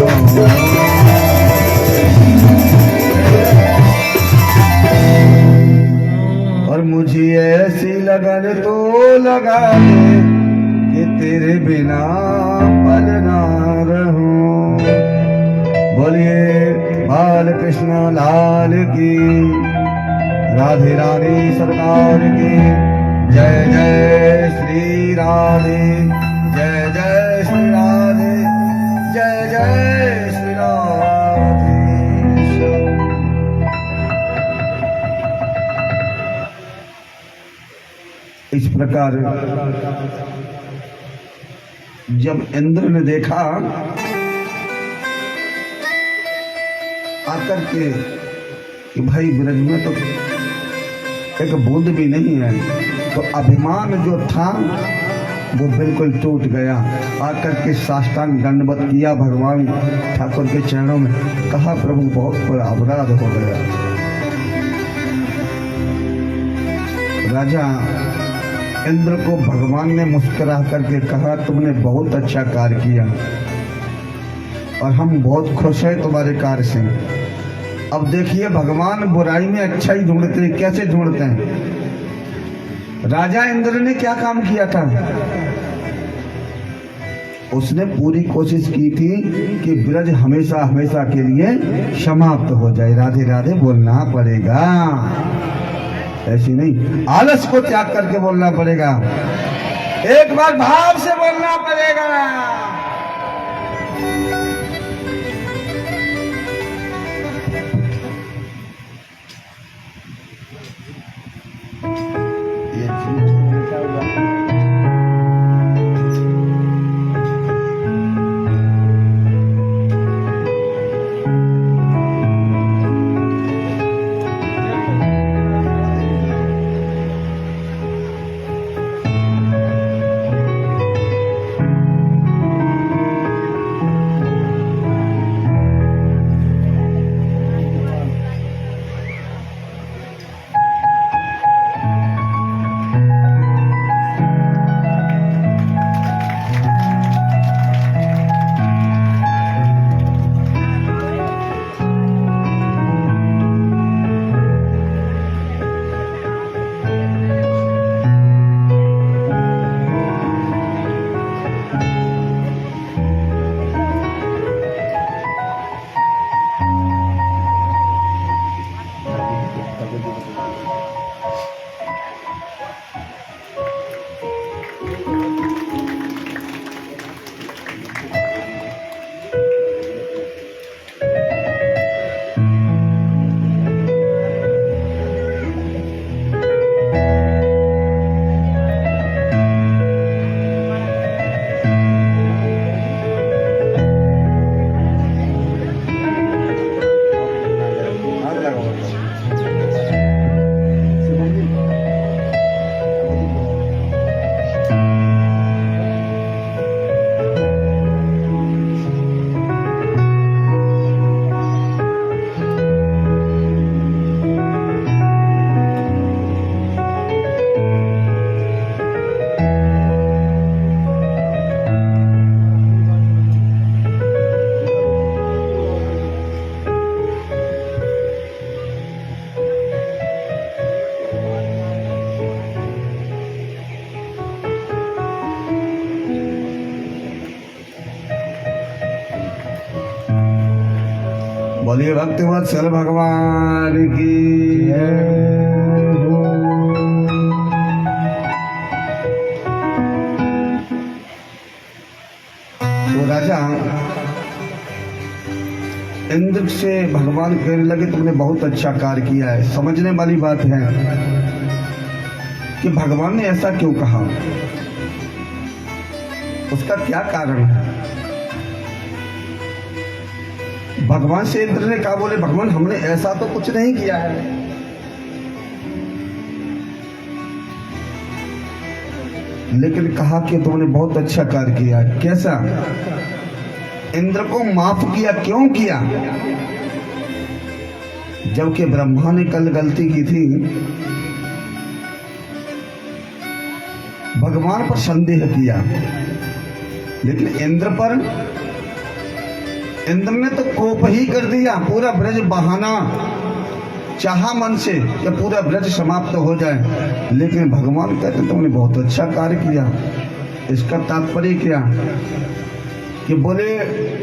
और मुझे ऐसी लगन तो लगा दे कि तेरे बिना पल ना रहूं। बोलिए बाल कृष्ण लाल की, राधे रानी सरकार की जय, जय श्री राधे, जय जय श्री राधे, जय जय श्री राधे। इस प्रकार जब इंद्र ने देखा आकर के कि भाई ब्रज में तो एक बूंद भी नहीं है, तो अभिमान जो था वो बिल्कुल टूट गया। आकर के साष्टांग दंडवत किया भगवान ठाकुर के चरणों में, कहा प्रभु बहुत बड़ा अपराध हो गया। राजा इंद्र को भगवान ने मुस्कुरा करके कहा तुमने बहुत अच्छा कार्य किया और हम बहुत खुश हैं तुम्हारे कार्य से। अब देखिए भगवान बुराई में अच्छा ही ढूंढते हैं, कैसे ढूंढते हैं। राजा इंद्र ने क्या काम किया था, उसने पूरी कोशिश की थी कि ब्रज हमेशा हमेशा के लिए समाप्त हो जाए। राधे राधे बोलना पड़ेगा, ऐसी नहीं आलस को त्याग करके बोलना पड़ेगा, एक बार भाव से बोलना पड़ेगा। बोलिए भक्तिवत्सल भगवान की। तो राजा इंद्र से भगवान कहने लगे तुमने बहुत अच्छा कार्य किया है। समझने वाली बात है कि भगवान ने ऐसा क्यों कहा, उसका क्या कारण है। भगवान से इंद्र ने कहा, बोले भगवान हमने ऐसा तो कुछ नहीं किया है, लेकिन कहा कि तुमने बहुत अच्छा कार्य किया। कैसा? इंद्र को माफ किया। क्यों किया? जबकि ब्रह्मा ने कल गलती की थी, भगवान पर संदेह किया, लेकिन इंद्र ने तो कोप ही कर दिया। पूरा ब्रज बहाना चाहा मन से कि पूरा ब्रज समाप्त हो जाए, लेकिन भगवान कहते तुमने बहुत अच्छा कार्य किया। इसका तात्पर्य क्या कि बोले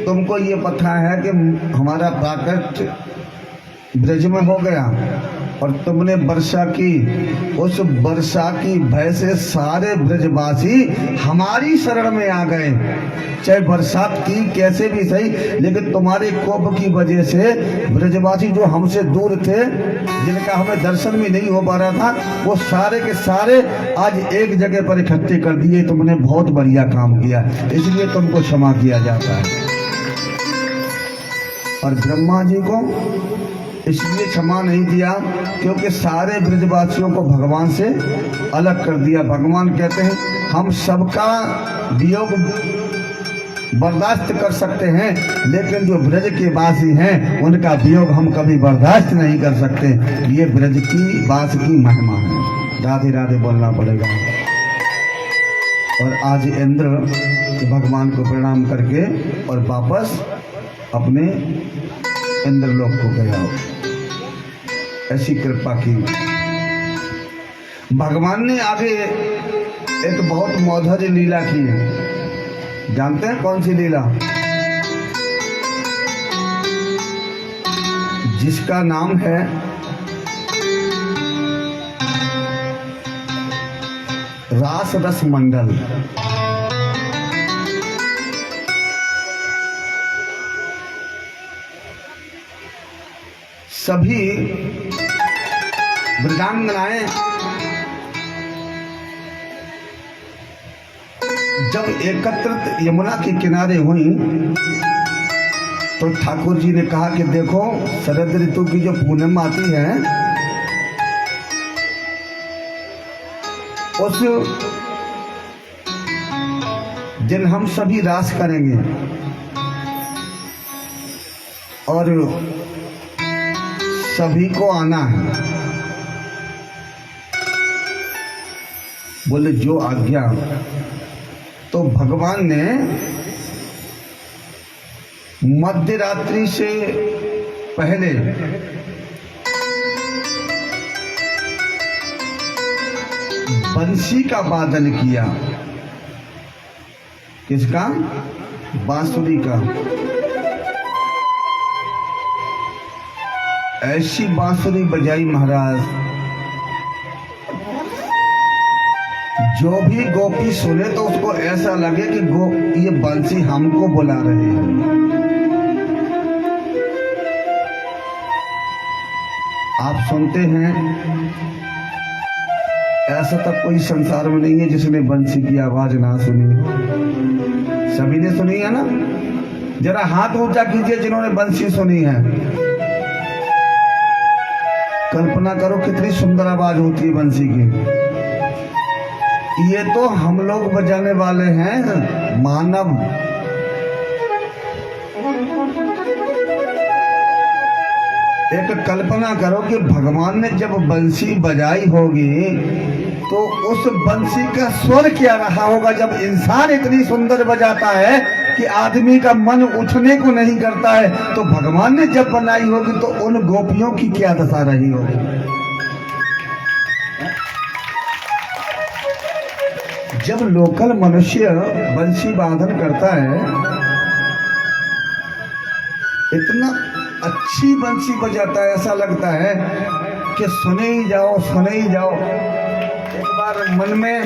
तुमको ये पता है कि हमारा प्राकट्य ब्रज में हो गया और तुमने वर्षा की, उस वर्षा की भय से सारे ब्रजवासी हमारी शरण में आ गए। चाहे बरसात की कैसे भी सही, लेकिन तुम्हारे कोप की वजह से ब्रजवासी जो हमसे दूर थे, जिनका हमें दर्शन भी नहीं हो पा रहा था, वो सारे के सारे आज एक जगह पर इकट्ठे कर दिए। तुमने बहुत बढ़िया काम किया, इसलिए तुमको क्षमा किया जाता है। और ब्रह्मा जी को इसलिए क्षमा नहीं दिया क्योंकि सारे ब्रजवासियों को भगवान से अलग कर दिया। भगवान कहते हैं हम सबका वियोग बर्दाश्त कर सकते हैं, लेकिन जो ब्रज के वासी हैं उनका वियोग हम कभी बर्दाश्त नहीं कर सकते। ये ब्रज की वास की महिमा है। राधे राधे बोलना पड़ेगा। और आज इंद्र भगवान को प्रणाम करके और वापस अपने इंद्रलोक को गया। ऐसी कृपा की। भगवान ने आगे एक बहुत मौधज लीला की है। जानते हैं कौन सी लीला? जिसका नाम है रास रस मंडल। सभी ब्रजांगनाएं जब एकत्रित यमुना के किनारे हुई तो ठाकुर जी ने कहा कि देखो शरद ऋतु की जो पूनम आती है, उस दिन हम सभी रास करेंगे और सभी को आना है। बोले जो आज्ञा। तो भगवान ने मध्य रात्रि से पहले बंसी का वादन किया। किसका? बांसुरी का। ऐसी बांसुरी बजाई महाराज, जो भी गोपी सुने तो उसको ऐसा लगे कि ये बंसी हमको बुला रहे हैं। आप सुनते हैं, ऐसा तक कोई संसार में नहीं है जिसने बंसी की आवाज ना सुनी हो। सभी ने सुनी है ना? जरा हाथ ऊंचा कीजिए जिन्होंने बंसी सुनी है। कल्पना करो कितनी सुंदर आवाज होती है बंसी की। ये तो हम लोग बजाने वाले हैं, मानव। एक कल्पना करो कि भगवान ने जब बंसी बजाई होगी तो उस बंसी का स्वर क्या रहा होगा। जब इंसान इतनी सुंदर बजाता है कि आदमी का मन उठने को नहीं करता है, तो भगवान ने जब बनाई होगी तो उन गोपियों की क्या दशा रही होगी। जब लोकल मनुष्य बंसी वादन करता है, इतना अच्छी बंसी बजाता है, ऐसा लगता है कि सुने ही जाओ सुने ही जाओ। एक बार मन में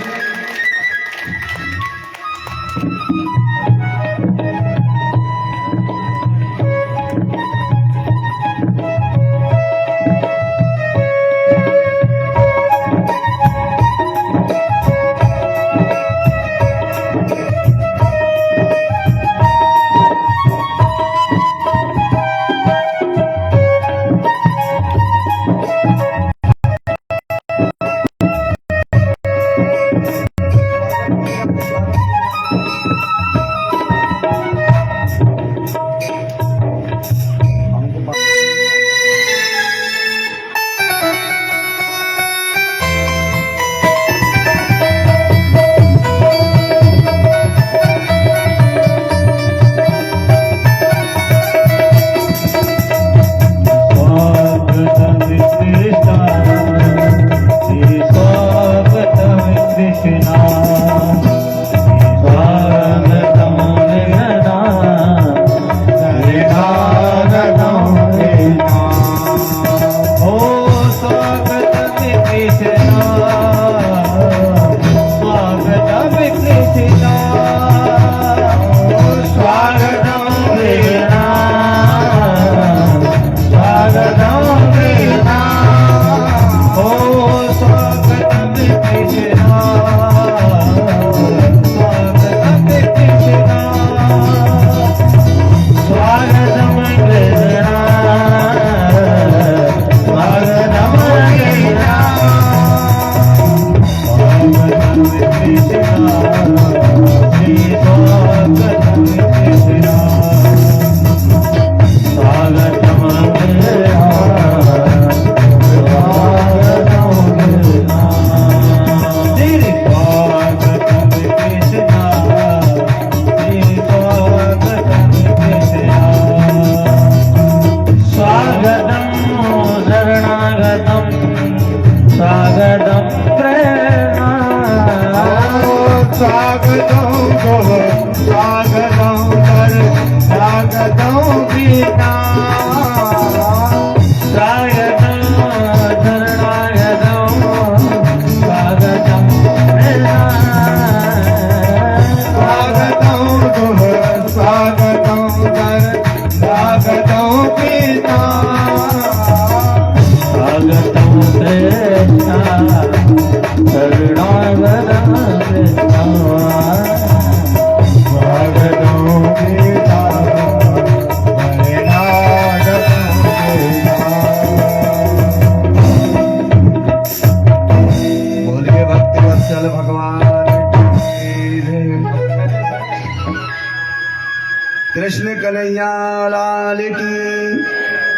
कृष्ण कन्हैया लाल की,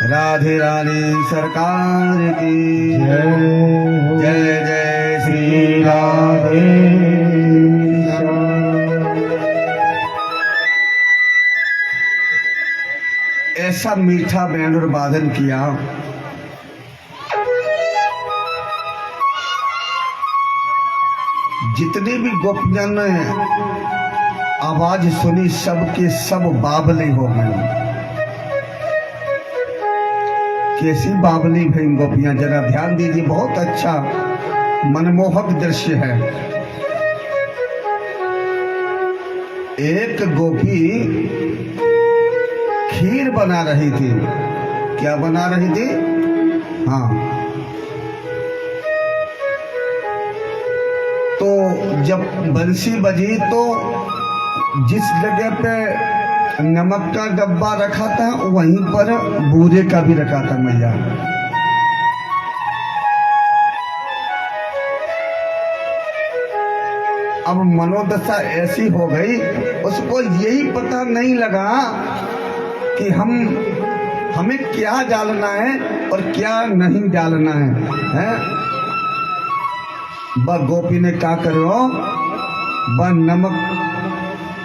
राधे रानी सरकार की जय। जय जय श्री राधे। ऐसा मीठा बैंड और वादन किया, जितने भी गोपजन आवाज सुनी सबके सब बावली हो गई। कैसी बावली भई गोपियां, जरा ध्यान दीजिए, बहुत अच्छा मनमोहक दृश्य है। एक गोपी खीर बना रही थी। क्या बना रही थी? हाँ, तो जब बंसी बजी तो जिस जगह पे नमक का डब्बा रखा था वहीं पर बूरे का भी रखा था मैया। अब मनोदशा ऐसी हो गई, उसको यही पता नहीं लगा कि हमें क्या डालना है और क्या नहीं डालना है? वह गोपी ने क्या करो, वह नमक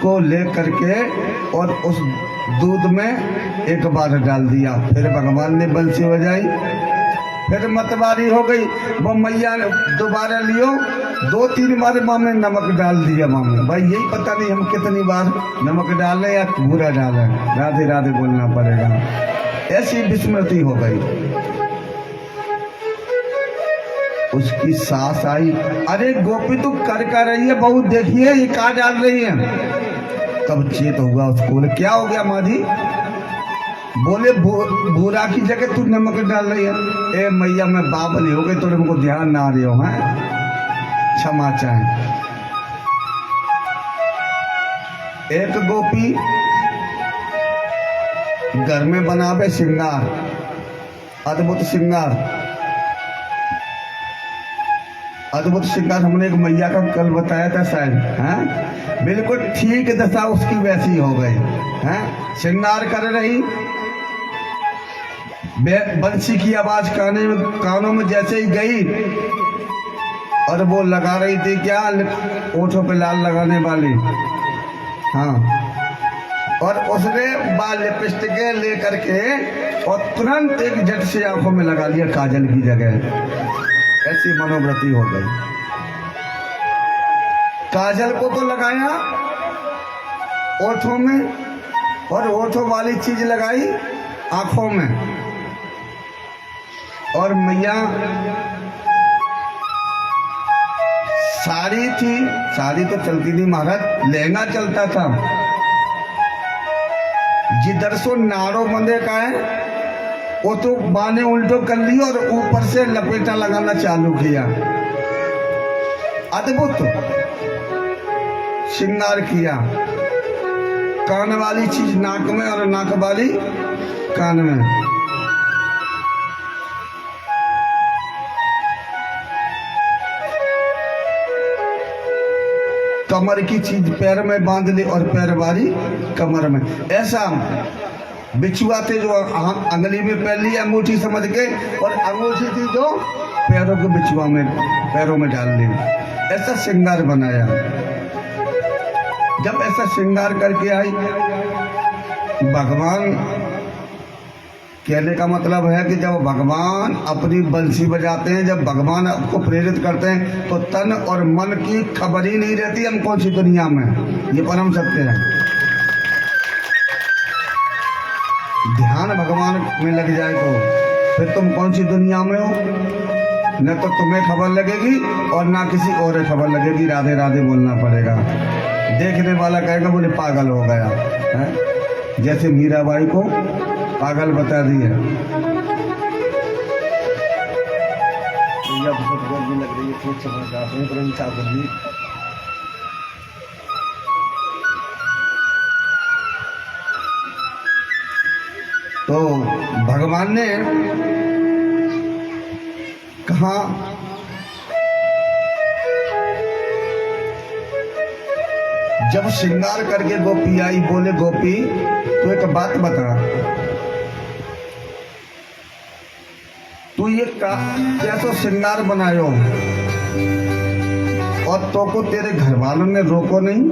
को ले करके और उस दूध में एक बार डाल दिया। फिर भगवान ने बंसी बजाई, फिर मतवारी हो गई। वो मैया ने दोबारा लियो, 2-3 बार माँ में नमक डाल दिया। माँ में भाई यही पता नहीं हम कितनी बार नमक डालें या बूरा डालें। राधे राधे बोलना पड़ेगा। ऐसी विस्मृति हो गई। उसकी सास आई, अरे गोपी तू कर रही है, बहू देखिए ये कहाँ डाल रही है। तब चेत हुआ उसको, बोले क्या हो गया माँ जी? बोले बूरा की जगह तू नमक डाल रही है। ए मैया मैं बाबली हो गई, तो तुमको ध्यान ना आ रही हो, है क्षमा चाहे। एक गोपी घर में बनावे श्रृंगार, अद्भुत श्रृंगार, अद्भुत श्रृंगार। हमने एक मैया का कल बताया था शायद, हैं बिल्कुल ठीक दशा उसकी वैसी हो गई, हैं श्रृंगार कर रही, बंसी की आवाज कानों में जैसे ही गई, और वो लगा रही थी क्या, ओठों पे लाल लगाने वाली, हाँ, और उसने बाल लिपस्टिक ले करके और तुरंत एक झट से आंखों में लगा लिया काजल की जगह। ऐसी मनोवृत्ति हो गई। काजल को तो लगाया ओठों में, और ओठों वाली चीज लगाई आंखों में, और मैया साड़ी थी, साड़ी तो चलती थी महाराज, लहंगा चलता था, जिधर सो नाड़ो बंदे का है वो तो बाने उल्टो कर ली और ऊपर से लपेटा लगाना चालू किया। अद्भुत श्रृंगार किया, कान वाली चीज नाक में और नाक वाली कान में। कमर की चीज पैर में बांध ली और पैर वाली कमर में। ऐसा बिछुआ थे जो अंगली में पहन ली अंगूठी समझ के, और अंगूठी थी जो पैरों के बिछुआ में पैरों में डाल ली। ऐसा श्रृंगार बनाया। जब ऐसा श्रृंगार करके आई, भगवान कहने का मतलब है कि जब भगवान अपनी बंसी बजाते हैं, जब भगवान आपको प्रेरित करते हैं, तो तन और मन की खबर ही नहीं रहती हम कौन सी दुनिया में। ये परम सत्य है। ध्यान भगवान में लग जाए तो फिर तुम कौन सी दुनिया में हो, न तो तुम्हें खबर लगेगी और ना किसी और खबर लगेगी। राधे राधे बोलना पड़ेगा। देखने वाला कहेगा बोले पागल हो गया है, जैसे मीराबाई को पागल बता दिया। बहुत गर्मी लग रही है, खूब समझदार हैं ब्रह्म ठाकुर जी। तो भगवान ने कहा जब श्रृंगार करके गोपी आई, बोले गोपी तो एक बात बता, तू ये कैसा श्रृंगार बनायो और तो को तेरे घर वालों ने रोको नहीं?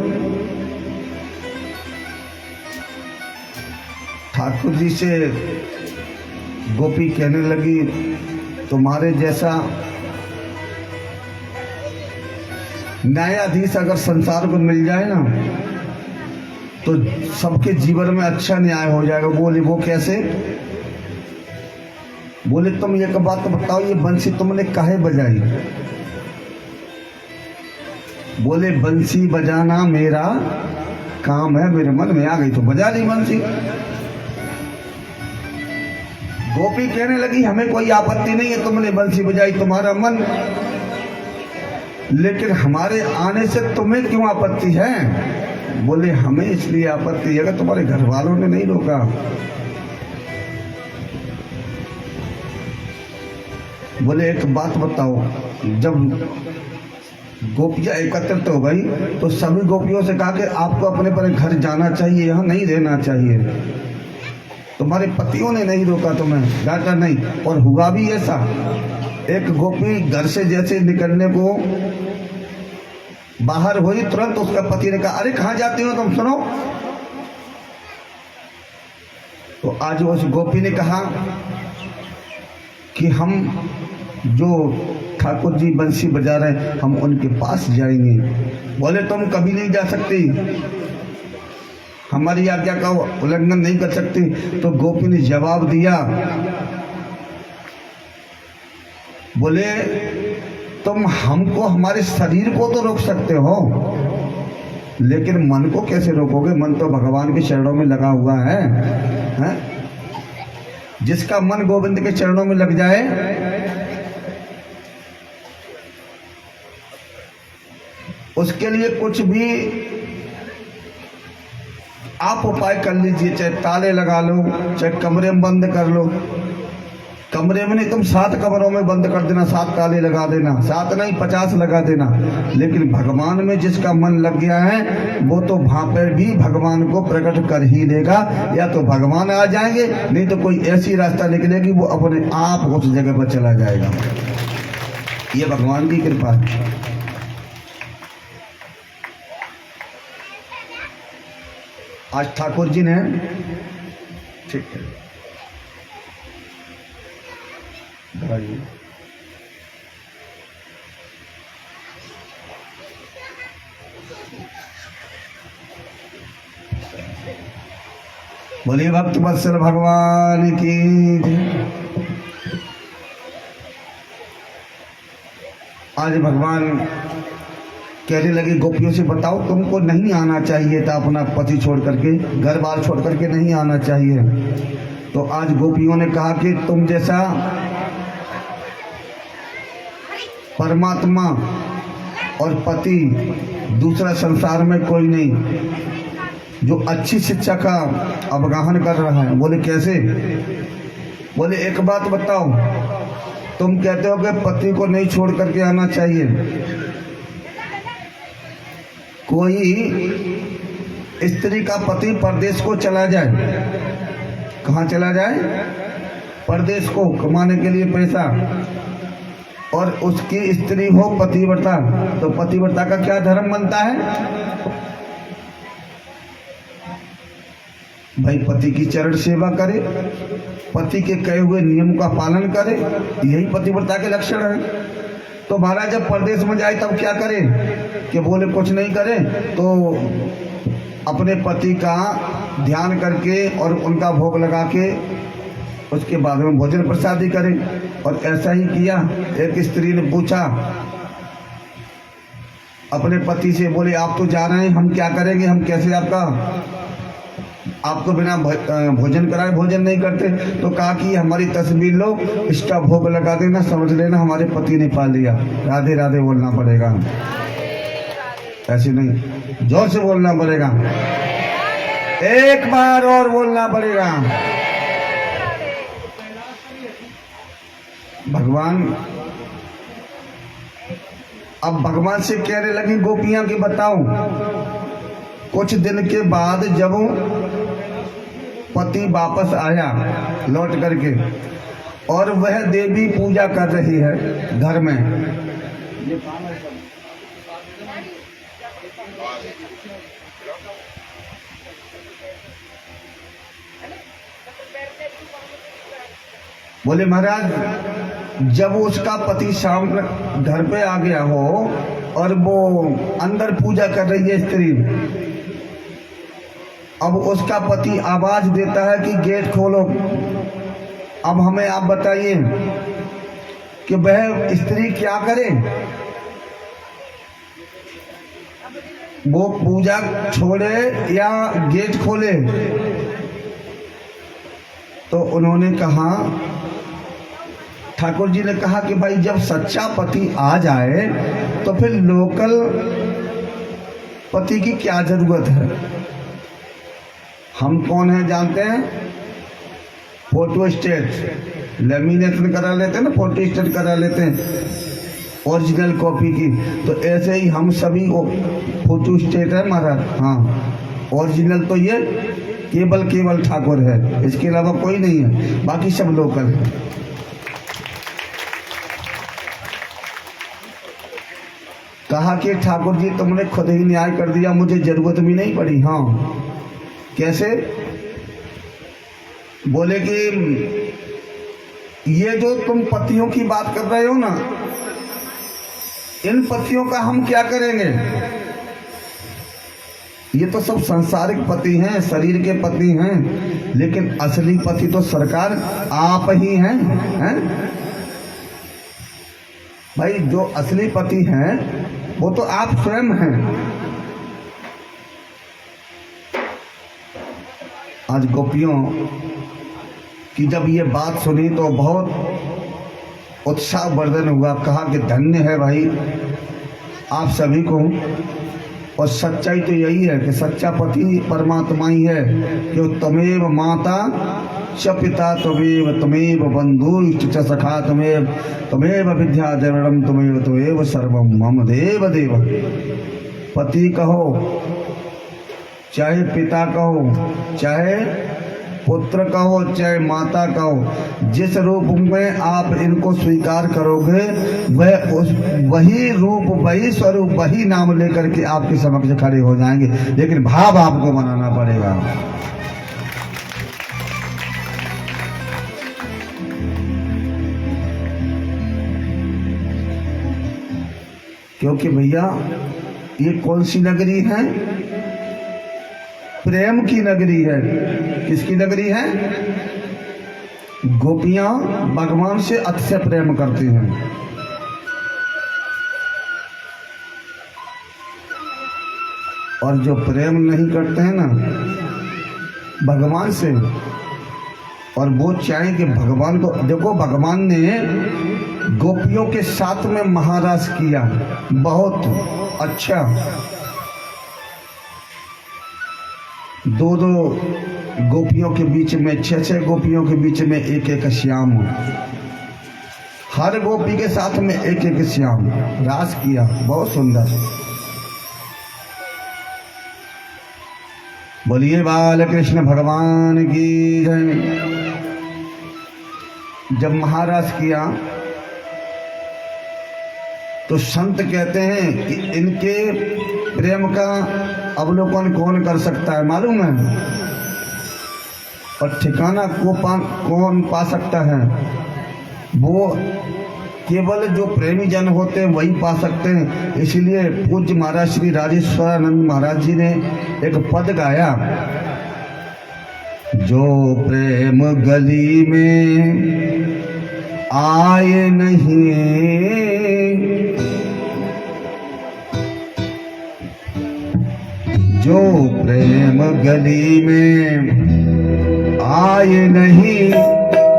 ठाकुर जी से गोपी कहने लगी तुम्हारे जैसा न्यायाधीश अगर संसार को मिल जाए ना तो सबके जीवन में अच्छा न्याय हो जाएगा। बोले वो कैसे? बोले तुम एक बात बताओ, ये बंसी तुमने काहे बजाई? बोले बंसी बजाना मेरा काम है, मेरे मन में आ गई तो बजा ली बंसी। गोपी कहने लगी हमें कोई आपत्ति नहीं है, तुमने बंसी बजाई, तुम्हारा मन, लेकिन हमारे आने से तुम्हें क्यों आपत्ति है? बोले हमें इसलिए आपत्ति है कि तुम्हारे घर वालों ने नहीं रोका। बोले एक बात बताओ, जब गोपियां एकत्रित हो गई तो सभी गोपियों से कहा कि आपको अपने पर घर जाना चाहिए, यहाँ नहीं रहना चाहिए। तुम्हारे पतियों ने नहीं रोका, तुम्हें डांटा नहीं। और हुआ भी ऐसा, एक गोपी घर से जैसे निकलने को बाहर हुई, तुरंत उसका पति ने कहा अरे कहाँ जाती हो तुम, सुनो। तो आज उस गोपी ने कहा कि हम जो ठाकुर जी बंसी बजा रहे हैं हम उनके पास जाएंगे। बोले तुम कभी नहीं जा सकती, हमारी आज्ञा का उल्लंघन नहीं कर सकती। तो गोपी ने जवाब दिया, बोले तुम हमको, हमारे शरीर को तो रोक सकते हो, लेकिन मन को कैसे रोकोगे? मन तो भगवान के चरणों में लगा हुआ है, हैं? जिसका मन गोविंद के चरणों में लग जाए, उसके लिए कुछ भी आप उपाय कर लीजिए, चाहे ताले लगा लो, चाहे कमरे में बंद कर लो। कमरे में नहीं, तुम 7 कमरों में बंद कर देना, 7 ताले लगा देना, 7 नहीं 50 लगा देना, लेकिन भगवान में जिसका मन लग गया है वो तो वहां पर भी भगवान को प्रकट कर ही देगा। या तो भगवान आ जाएंगे, नहीं तो कोई ऐसी रास्ता निकलेगी वो अपने आप उस जगह पर चला जाएगा। ये भगवान की कृपा है। आज ठाकुर जी ने, ठीक है, बोलिए भक्त वत्सल भगवान की। आज भगवान कहने लगे गोपियों से, बताओ तुमको नहीं आना चाहिए था, अपना पति छोड़ करके, घर बार छोड़ करके नहीं आना चाहिए। तो आज गोपियों ने कहा कि तुम जैसा परमात्मा और पति दूसरा संसार में कोई नहीं जो अच्छी शिक्षा का अवगाहन कर रहा है। बोले कैसे? बोले एक बात बताओ, तुम कहते हो कि पति को नहीं छोड़ करके आना चाहिए, कोई स्त्री का पति परदेश को चला जाए, कहाँ चला जाए? परदेश को, कमाने के लिए पैसा, और उसकी स्त्री हो पतिव्रता, तो पतिव्रता का क्या धर्म बनता है? भाई पति की चरण सेवा करे, पति के कहे हुए नियम का पालन करे, यही पतिव्रता के लक्षण है। तो महाराज जब परदेश में जाए तब क्या करे? कि बोले कुछ नहीं करे, तो अपने पति का ध्यान करके और उनका भोग लगा के उसके बाद में भोजन प्रसादी करे। और ऐसा ही किया। एक स्त्री ने पूछा अपने पति से, बोले आप तो जा रहे हैं, हम क्या करेंगे, हम कैसे आपको बिना भोजन कराए भोजन नहीं करते। तो कहा कि हमारी तस्वीर लो, इसका भोग लगा देना, समझ लेना हमारे पति ने पा लिया। राधे राधे बोलना पड़ेगा, ऐसे नहीं, जोर से बोलना पड़ेगा, एक बार और बोलना पड़ेगा। भगवान अब भगवान से कहने लगी गोपियां कि बताओ, कुछ दिन के बाद जब पति वापस आया लौट करके, और वह देवी पूजा कर रही है घर में, बोले महाराज जब उसका पति शाम घर पे आ गया हो और वो अंदर पूजा कर रही है स्त्री, अब उसका पति आवाज देता है कि गेट खोलो। अब हमें आप बताइए कि वह स्त्री क्या करे? वो पूजा छोड़े या गेट खोले? तो उन्होंने कहा, ठाकुर जी ने कहा कि भाई जब सच्चा पति आ जाए तो फिर लोकल पति की क्या जरूरत है? हम कौन है जानते हैं? फोटो स्टेट लेमिनेशन करा लेते हैं ना, फोटो स्टेट करा लेते हैं ओरिजिनल कॉपी की। तो ऐसे ही हम सभी को फोटो स्टेट है महाराज। हाँ, ओरिजिनल तो ये केवल ठाकुर है, इसके अलावा कोई नहीं है, बाकी सब लोकल है। कहा कि ठाकुर जी तुमने खुद ही न्याय कर दिया, मुझे जरूरत भी नहीं पड़ी। हाँ कैसे? बोले कि ये जो तुम पतियों की बात कर रहे हो ना, इन पतियों का हम क्या करेंगे? ये तो सब सांसारिक पति हैं, शरीर के पति हैं, लेकिन असली पति तो सरकार आप ही हैं। भाई जो असली पति हैं वो तो आप स्वयं हैं। आज गोपियों की जब ये बात सुनी तो बहुत उत्साहवर्धन हुआ। कहा कि धन्य है भाई आप सभी को। और सच्चाई तो यही है कि सच्चा पति परमात्मा ही है, कि तमेव माता च पिता तमेव बंधु च सखा तमेव विद्या द्रविणम तमेव सर्वम मम देव देव। पति कहो, चाहे पिता कहो, चाहे पुत्र कहो, चाहे माता कहो, जिस रूप में आप इनको स्वीकार करोगे वही रूप, वही स्वरूप, वही नाम लेकर के आपके समक्ष खड़े हो जाएंगे। लेकिन भाव आपको बनाना पड़ेगा। क्योंकि भैया ये कौन सी नगरी है? प्रेम की नगरी है। किसकी नगरी है? गोपियां भगवान से अतिशय प्रेम करती हैं। और जो प्रेम नहीं करते हैं ना भगवान से, और वो चाहे कि भगवान को, देखो भगवान ने गोपियों के साथ में महाराज किया, बहुत अच्छा। दो गोपियों के बीच में, छह गोपियों के बीच में एक श्याम, हर गोपी के साथ में एक श्याम रास किया, बहुत सुंदर। बोलिए बाल कृष्ण भगवान की जय। जब महाराज किया तो संत कहते हैं कि इनके प्रेम का अवलोकन कौन कर सकता है मालूम है? और ठिकाना कौन पा सकता है? वो केवल जो प्रेमी जन होते हैं वही पा सकते हैं। इसलिए पूज्य महाराज श्री राजेश्वरानंद महाराज जी ने एक पद गाया, जो प्रेम गली में आए नहीं, जो प्रेम गली में आए नहीं,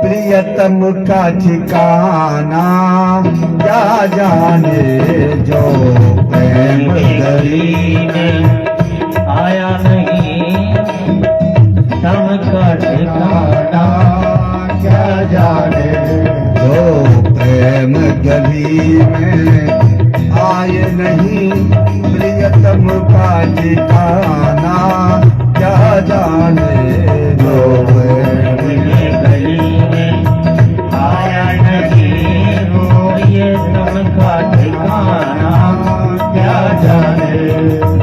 प्रियतम का ठिकाना क्या जाने। जो प्रेम गली में
आया नहीं, तम का ठिकाना क्या जाने।
जो प्रेम गली में आए नहीं, प्रियतम का ठिकाना क्या जाने। जो प्रेम
गली में आया नहीं, प्रियतम का ठिकाना क्या जाने।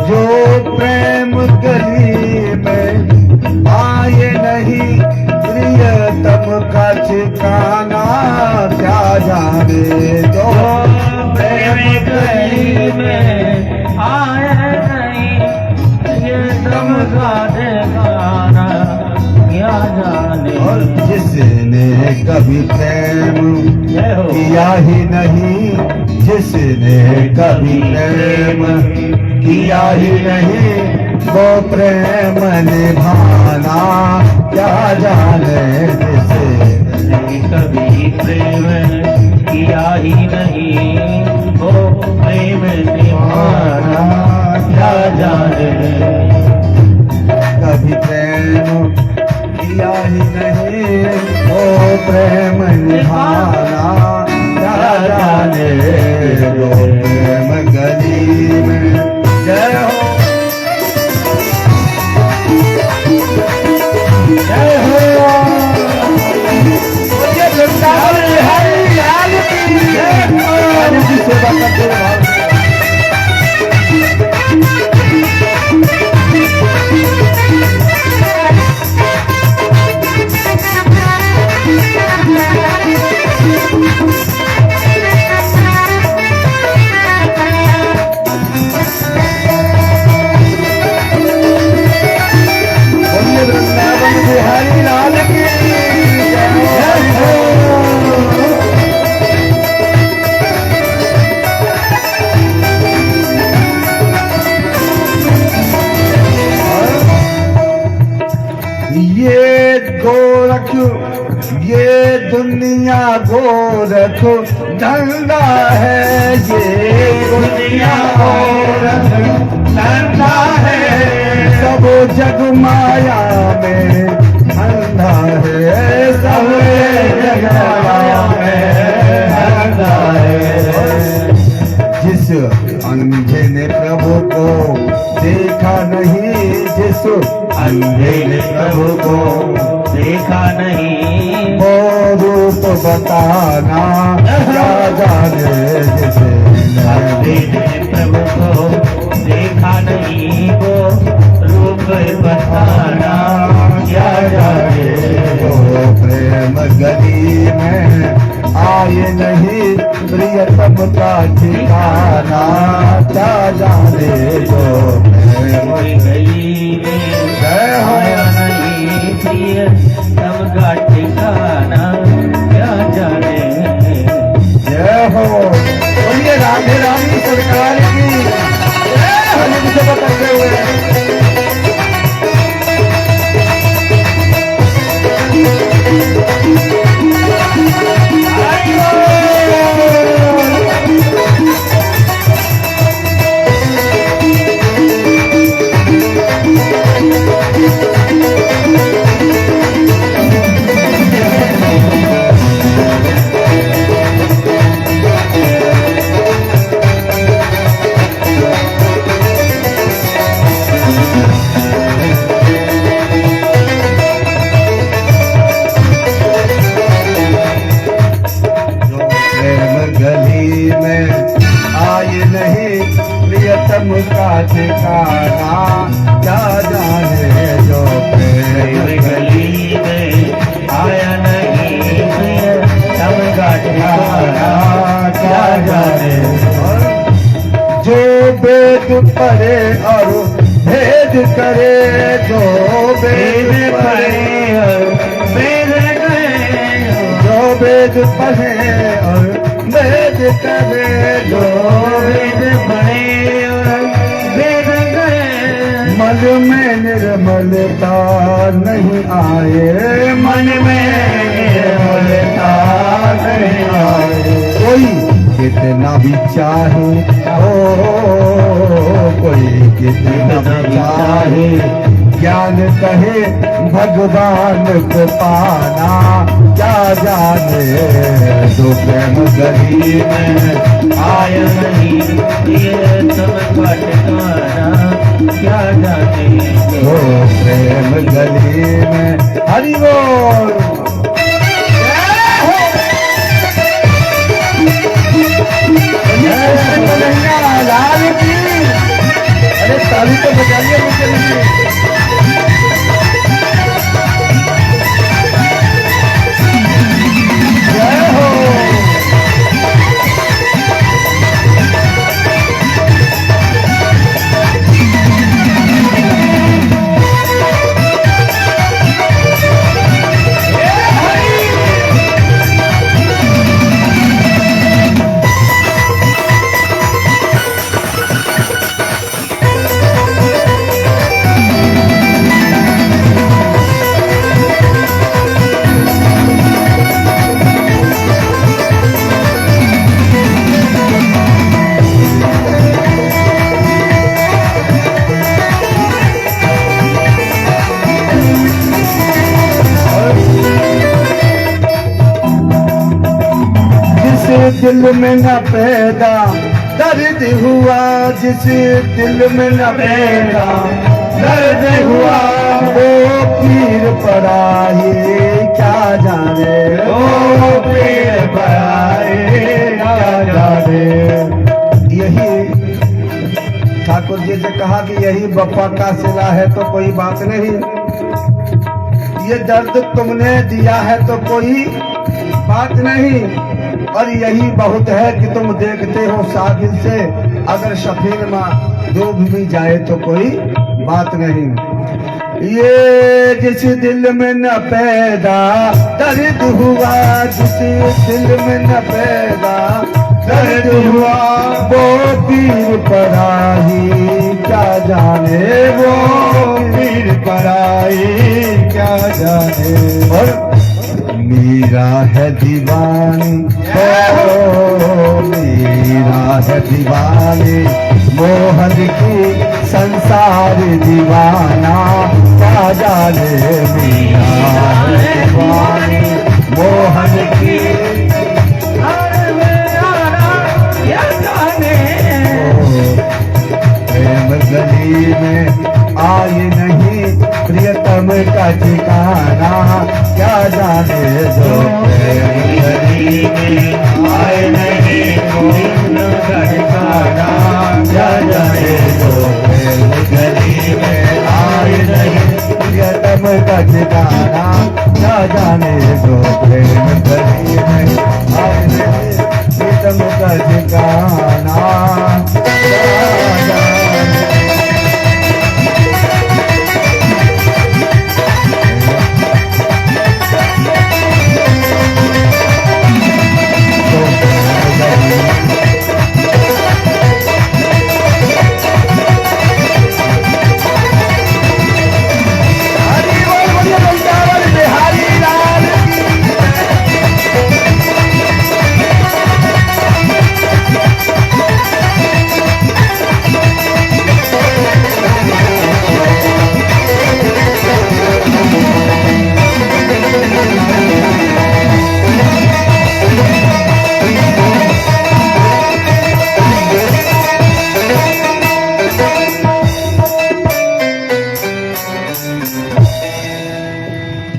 जो प्रेम गली में आए नहीं, प्रियतम का ठिकाना क्या जाने। जो
प्रेम गली में आया नहीं, प्रियतम का ठिकाना क्या जाने।
और जिसने कभी प्रेम किया ही नहीं, जिसने कभी प्रेम किया ही नहीं, वो प्रेम निभाना क्या जाने। जिसने
कभी प्रेम किया ही नहीं, वो प्रेम निभाना क्या जाने।
कभी प्रेम किया ही नहीं, वो प्रेम निभाना क्या जाने। जो प्रेम गली में जय हो, जय हो। ये वृंदावन बिहारी लाल की जय। जी सेवा करते रहो। देखो धंधा है ये दुनिया और
धंधा है
सब जग माया में अंधा है सब जग माया में
धंधा है
जिस अंधे ने प्रभु को देखा नहीं जिस
अंधे ने प्रभु को देखा नहीं
वो रूप बताना क्या जाने जिसे
अंधे ने प्रभु को देखा नहीं वो रूप बताना क्या जाने
जो प्रेम गली में आए नहीं प्रियतम का ठिकाना क्या जाने जो प्रेम
कोई गली में
जय हो
आया नहीं प्रिय तम का ठिकाना क्या जाने
जय हो बोलिए राधे रानी सरकार की हमें से बताते हुए गली में आए नहीं प्रियतम का ठिकाना क्या जाने जो प्रेम
गली में आया नहीं तम का ठिकाना क्या जाने
जो वेद पढ़े और भेद करे जो वेद पढ़े
और मेरे गए
जो वेद पढ़े और वेद करे जो
वेद पढ़े और वेद गए
मन में निर्मलता नहीं आए
मन में निर्मलता नहीं आए
कोई कितना भी चाहे कोई कितना भी चाहे ज्ञान कहे भगवान को पाना क्या जाने जो प्रेम गली में
आया नहीं ये तम का ठिकाना क्या जाने
जो प्रेम गली में हरि बोल लाल की अरे ताली तो बजाइए मुझे जय हो दिल में न पैदा दर्द हुआ जिस दिल में न पैदा दर्द हुआ वो पीर पराए क्या जाने
ओ पीर पराए क्या जाने
यही ठाकुर जी से कहा कि यही बप्पा का सिला है तो कोई बात नहीं, ये दर्द तुमने दिया है तो कोई बात नहीं, और यही बहुत है कि तुम देखते हो साहिल से अगर शफीर माँ डूब भी जाए तो कोई बात नहीं। ये जिस दिल में न पैदा दर्द हुआ, जिस दिल में न पैदा दर्द हुआ, वो पीर पराई क्या जाने, वो पीर पराई क्या जाने। और मीरा है दीवानी, ओ मीरा है दीवानी, मोहन की संसार दीवाना, क्या जाने मीरा है दीवानी, मोहन की प्रेम गली में आए नहीं प्रियतम का ठिकाना, क्या जाने जो प्रेम गली में आए नहीं प्रियतम का ठिकाना, क्या जाने जो प्रेम गली में आए नहीं प्रियतम का ठिकाना, क्या जाने जो प्रेम गली में आए नहीं प्रियतम का ठिकाना, क्या जाने।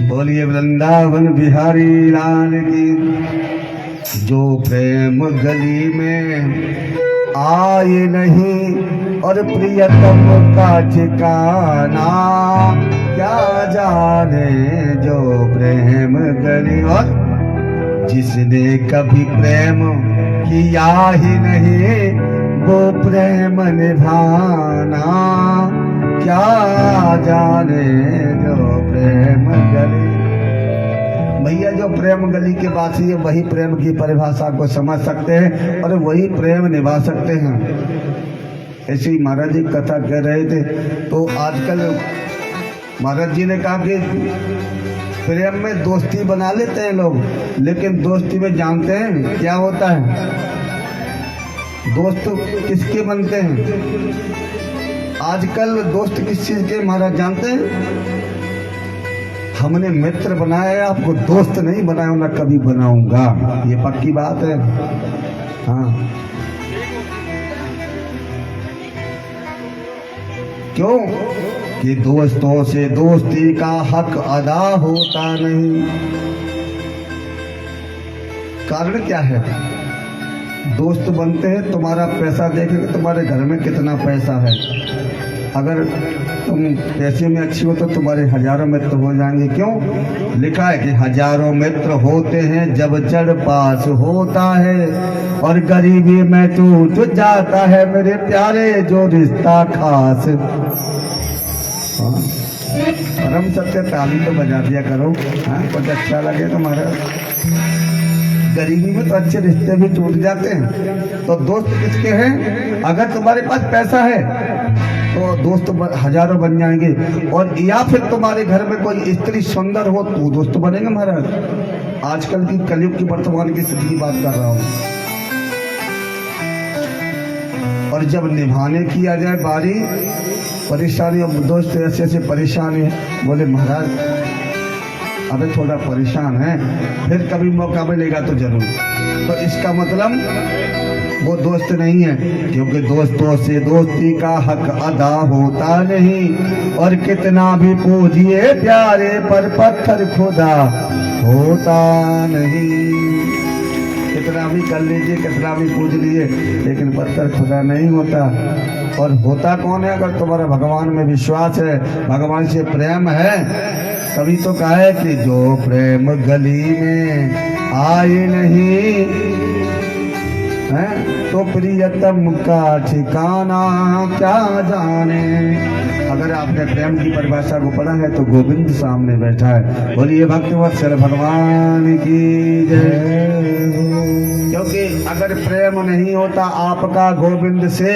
बोलिए वृंदावन बिहारी लाल की। जो प्रेम गली में आए नहीं और प्रियतम का ठिकाना, क्या जाने जो प्रेम गली, और जिसने कभी प्रेम किया ही नहीं वो प्रेम निभाना, क्या जाने जो प्रेम गली। भैया जो प्रेम गली के वासी है वही प्रेम की परिभाषा को समझ सकते हैं और वही प्रेम निभा सकते हैं। ऐसे ही महाराज जी कथा कह रहे थे तो आजकल महाराज जी ने कहा कि प्रेम में दोस्ती बना लेते हैं लोग, लेकिन दोस्ती में जानते हैं क्या होता है? दोस्त किसके बनते हैं? आजकल दोस्त किस चीज के महाराज जानते हैं? हमने मित्र बनाया, आपको दोस्त नहीं बनाया, ना कभी बनाऊंगा, ये पक्की बात है। हाँ, क्यों कि दोस्तों से दोस्ती का हक अदा होता नहीं। कारण क्या है? दोस्त बनते हैं तुम्हारा पैसा देखेंगे, तुम्हारे घर में कितना पैसा है। अगर तुम पैसे में अच्छी हो तो तुम्हारे हजारों मित्र हो जाएंगे। क्यों? लिखा है कि हजारों मित्र होते हैं जब चढ़ पास होता है, और गरीबी में टूट जाता है मेरे प्यारे जो रिश्ता खास। हाँ, परम सत्य, ताली तो बजा दिया करो। हाँ, कुछ अच्छा लगे तुम्हारा। गरीबी में तो अच्छे रिश्ते भी टूट जाते हैं। तो दोस्त किसके हैं? अगर तुम्हारे पास पैसा है तो दोस्त हजारों बन जाएंगे, और या फिर तुम्हारे घर में कोई स्त्री सुंदर हो तो दोस्त बनेंगे महाराज। आजकल की कलयुग की वर्तमान की स्थिति की बात कर रहा हूँ। और जब निभाने की आ जाए बारी, परेशानी, और दोस्त ऐसे ऐसे परेशान है, बोले महाराज अबे थोड़ा परेशान है, फिर कभी मौका मिलेगा तो जरूर। तो इसका मतलब वो दोस्त नहीं है, क्योंकि दोस्तों से दोस्ती का हक अदा होता नहीं, और कितना भी पूजिए प्यारे पर पत्थर खुदा होता नहीं। कितना भी कर लीजिए, कितना भी पूज लीजिए, लेकिन पत्थर खुदा नहीं होता। और होता कौन है? अगर तुम्हारा भगवान में विश्वास है, भगवान से प्रेम है, तभी तो कहा है कि जो प्रेम गली में आए नहीं है तो प्रियतम का ठिकाना क्या जाने। अगर आपने प्रेम की परिभाषा को पढ़ा है तो गोविंद सामने बैठा है। बोलिए भक्तवत्सल भगवान की जय। क्योंकि अगर प्रेम नहीं होता आपका गोविंद से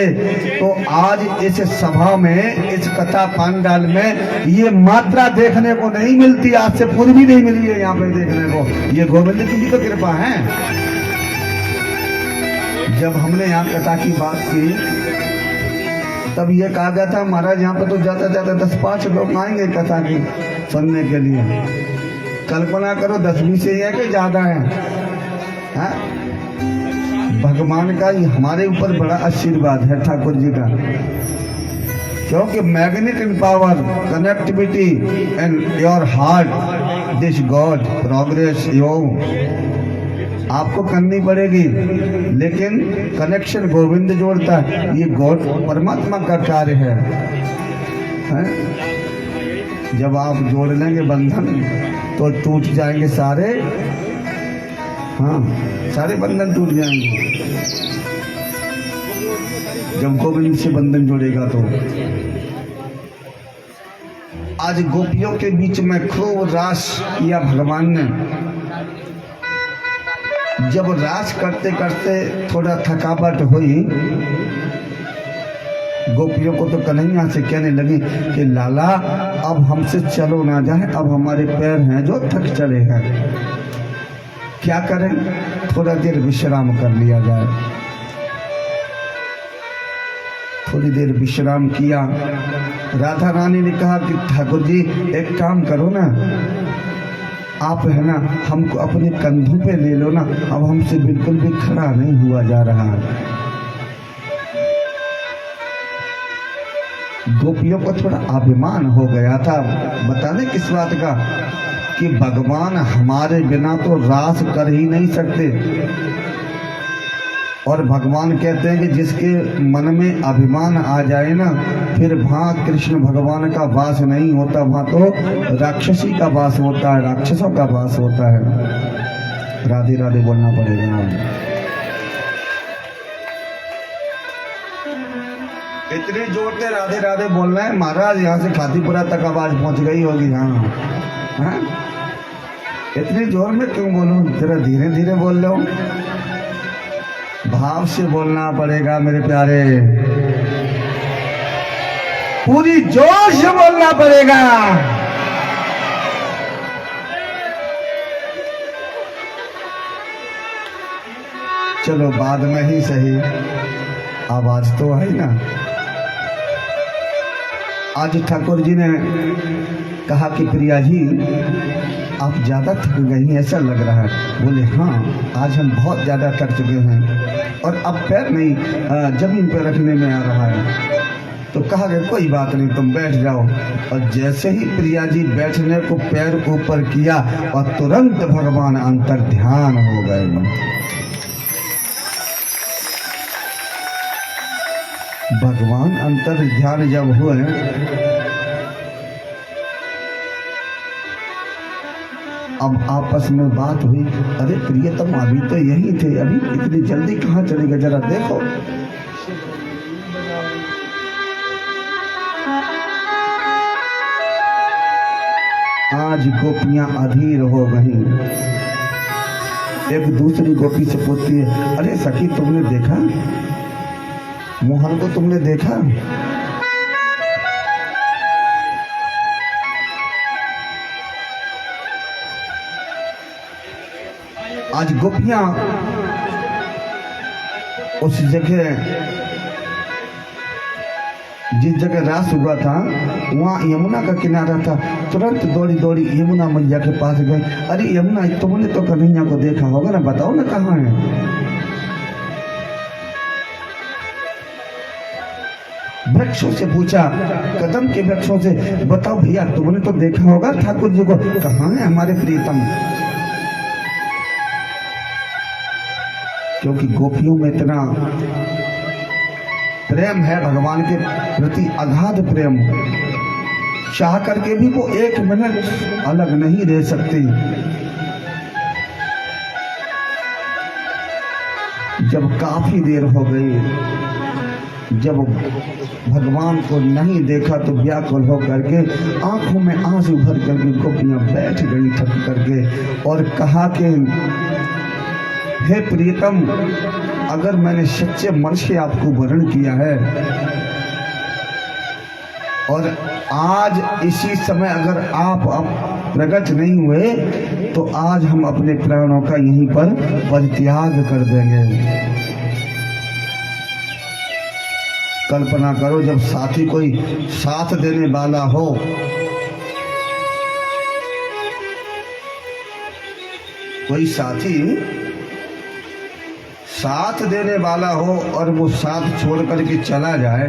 तो आज इस सभा में, इस कथा पंडाल में ये मात्रा देखने को नहीं मिलती, आज से पूर्व भी नहीं मिली है यहाँ पे देखने को। ये गोविंद की भी तो कृपा है। जब हमने यहाँ कथा की बात की तब ये कहा गया था महाराज यहाँ पे तो ज्यादा ज्यादा 10-5 लोग आएंगे कथा की सुनने के लिए। कल्पना करो 10-20 ही है कि ज्यादा है, हाँ? भगवान का हमारे ऊपर बड़ा आशीर्वाद है ठाकुर जी का, क्योंकि magnet in power connectivity and your heart this God progress योग आपको करनी पड़ेगी, लेकिन कनेक्शन गोविंद जोड़ता है। ये गॉड परमात्मा का कार्य है? जब आप जोड़ लेंगे बंधन तो टूट जाएंगे सारे, हाँ सारे बंधन टूट जाएंगे जब गोविंद से बंधन जोड़ेगा। तो आज गोपियों के बीच में खूब रास किया भगवान ने। जब रास करते करते थोड़ा थकावट हुई, गोपियों को तो कन्हैया से कहने लगी कि लाला अब हमसे चलो ना जाए, अब हमारे पैर हैं जो थक चले हैं, क्या करें, थोड़ा देर विश्राम कर लिया जाए। थोड़ी देर विश्राम किया। राधा रानी ने कहा कि ठाकुर जी एक काम करो ना, आप है ना हमको अपने कंधों पे ले लो ना, अब हमसे बिल्कुल भी खड़ा नहीं हुआ जा रहा है। गोपियों को थोड़ा अभिमान हो गया था, बताने किस बात का, कि भगवान हमारे बिना तो रास कर ही नहीं सकते। और भगवान कहते हैं कि जिसके मन में अभिमान आ जाए ना, फिर वहाँ कृष्ण भगवान का वास नहीं होता, वहाँ तो राक्षसी का वास होता है, राक्षसों का वास होता है। राधे राधे बोलना पड़ेगा। इतनी जोर से राधे राधे बोलना है महाराज, यहाँ से खातीपुरा तक आवाज पहुंच गई होगी। हाँ इतनी जोर में क्यों बोलूं, जरा धीरे धीरे बोल लो, भाव से बोलना पड़ेगा मेरे प्यारे, पूरी जोर से बोलना पड़ेगा। चलो बाद में ही सही, आवाज तो आई ना। आज ठाकुर जी ने कहा कि प्रिया जी आप ज्यादा थक गई हैं ऐसा लग रहा है। बोले हाँ आज हम बहुत ज्यादा थक चुके हैं और अब पैर नहीं जमीन पर रखने में आ रहा है। तो कहा गया कोई बात नहीं तुम बैठ जाओ। और जैसे ही प्रिया जी बैठने को पैर ऊपर किया और तुरंत भगवान अंतर ध्यान हो गए। भगवान अंतर ध्यान जब हुए अब आपस में बात हुई, अरे प्रियतम अभी तो यही थे, अभी इतनी जल्दी कहाँ चले गए, जरा देखो। आज गोपियां अधीर हो गई। एक दूसरी गोपी से पूछती है, अरे सखी तुमने देखा मोहन को, तुमने देखा? आज गोपियां उस जगह जिस जगह रास हुआ था वहां यमुना का किनारा था, तुरंत दौड़ी दौड़ी यमुना मैया के पास गए। अरे यमुना तुमने तो कन्हैया को देखा होगा ना, बताओ ना कहाँ है। वृक्षों से पूछा, कदम के वृक्षों से, बताओ भैया तुमने तो देखा होगा ठाकुर जी को, कहाँ है हमारे प्रीतम। क्योंकि गोपियों में इतना प्रेम है भगवान के प्रति, अगाध प्रेम, चाह करके भी वो एक मिनट अलग नहीं रह सकती। जब काफी देर हो गई, जब भगवान को नहीं देखा तो व्याकुल हो करके आंखों में आंसू भर करके गोपियां बैठ गई थक करके और कहा कि हे प्रियतम, अगर मैंने सच्चे मन से आपको वरण किया है और आज इसी समय अगर आप प्रकट नहीं हुए तो आज हम अपने प्राणों का यहीं पर परित्याग कर देंगे। कल्पना करो, जब साथी कोई साथ देने वाला हो, कोई साथी साथ देने वाला हो और वो साथ छोड़ करके चला जाए,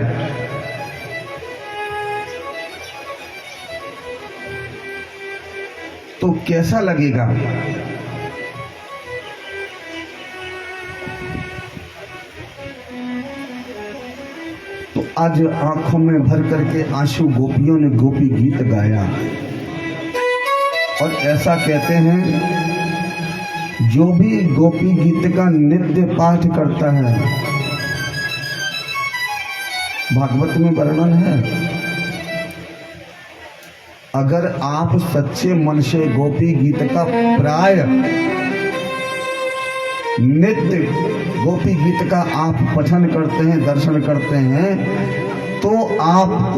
तो कैसा लगेगा? तो आज आंखों में भर करके आंसू गोपियों ने गोपी गीत गाया और ऐसा कहते हैं, जो भी गोपी गीत का नित्य पाठ करता है, भागवत में वर्णन है, अगर आप सच्चे मन से गोपी गीत का प्राय नित्य गोपी गीत का आप पठन करते हैं, दर्शन करते हैं, तो आपको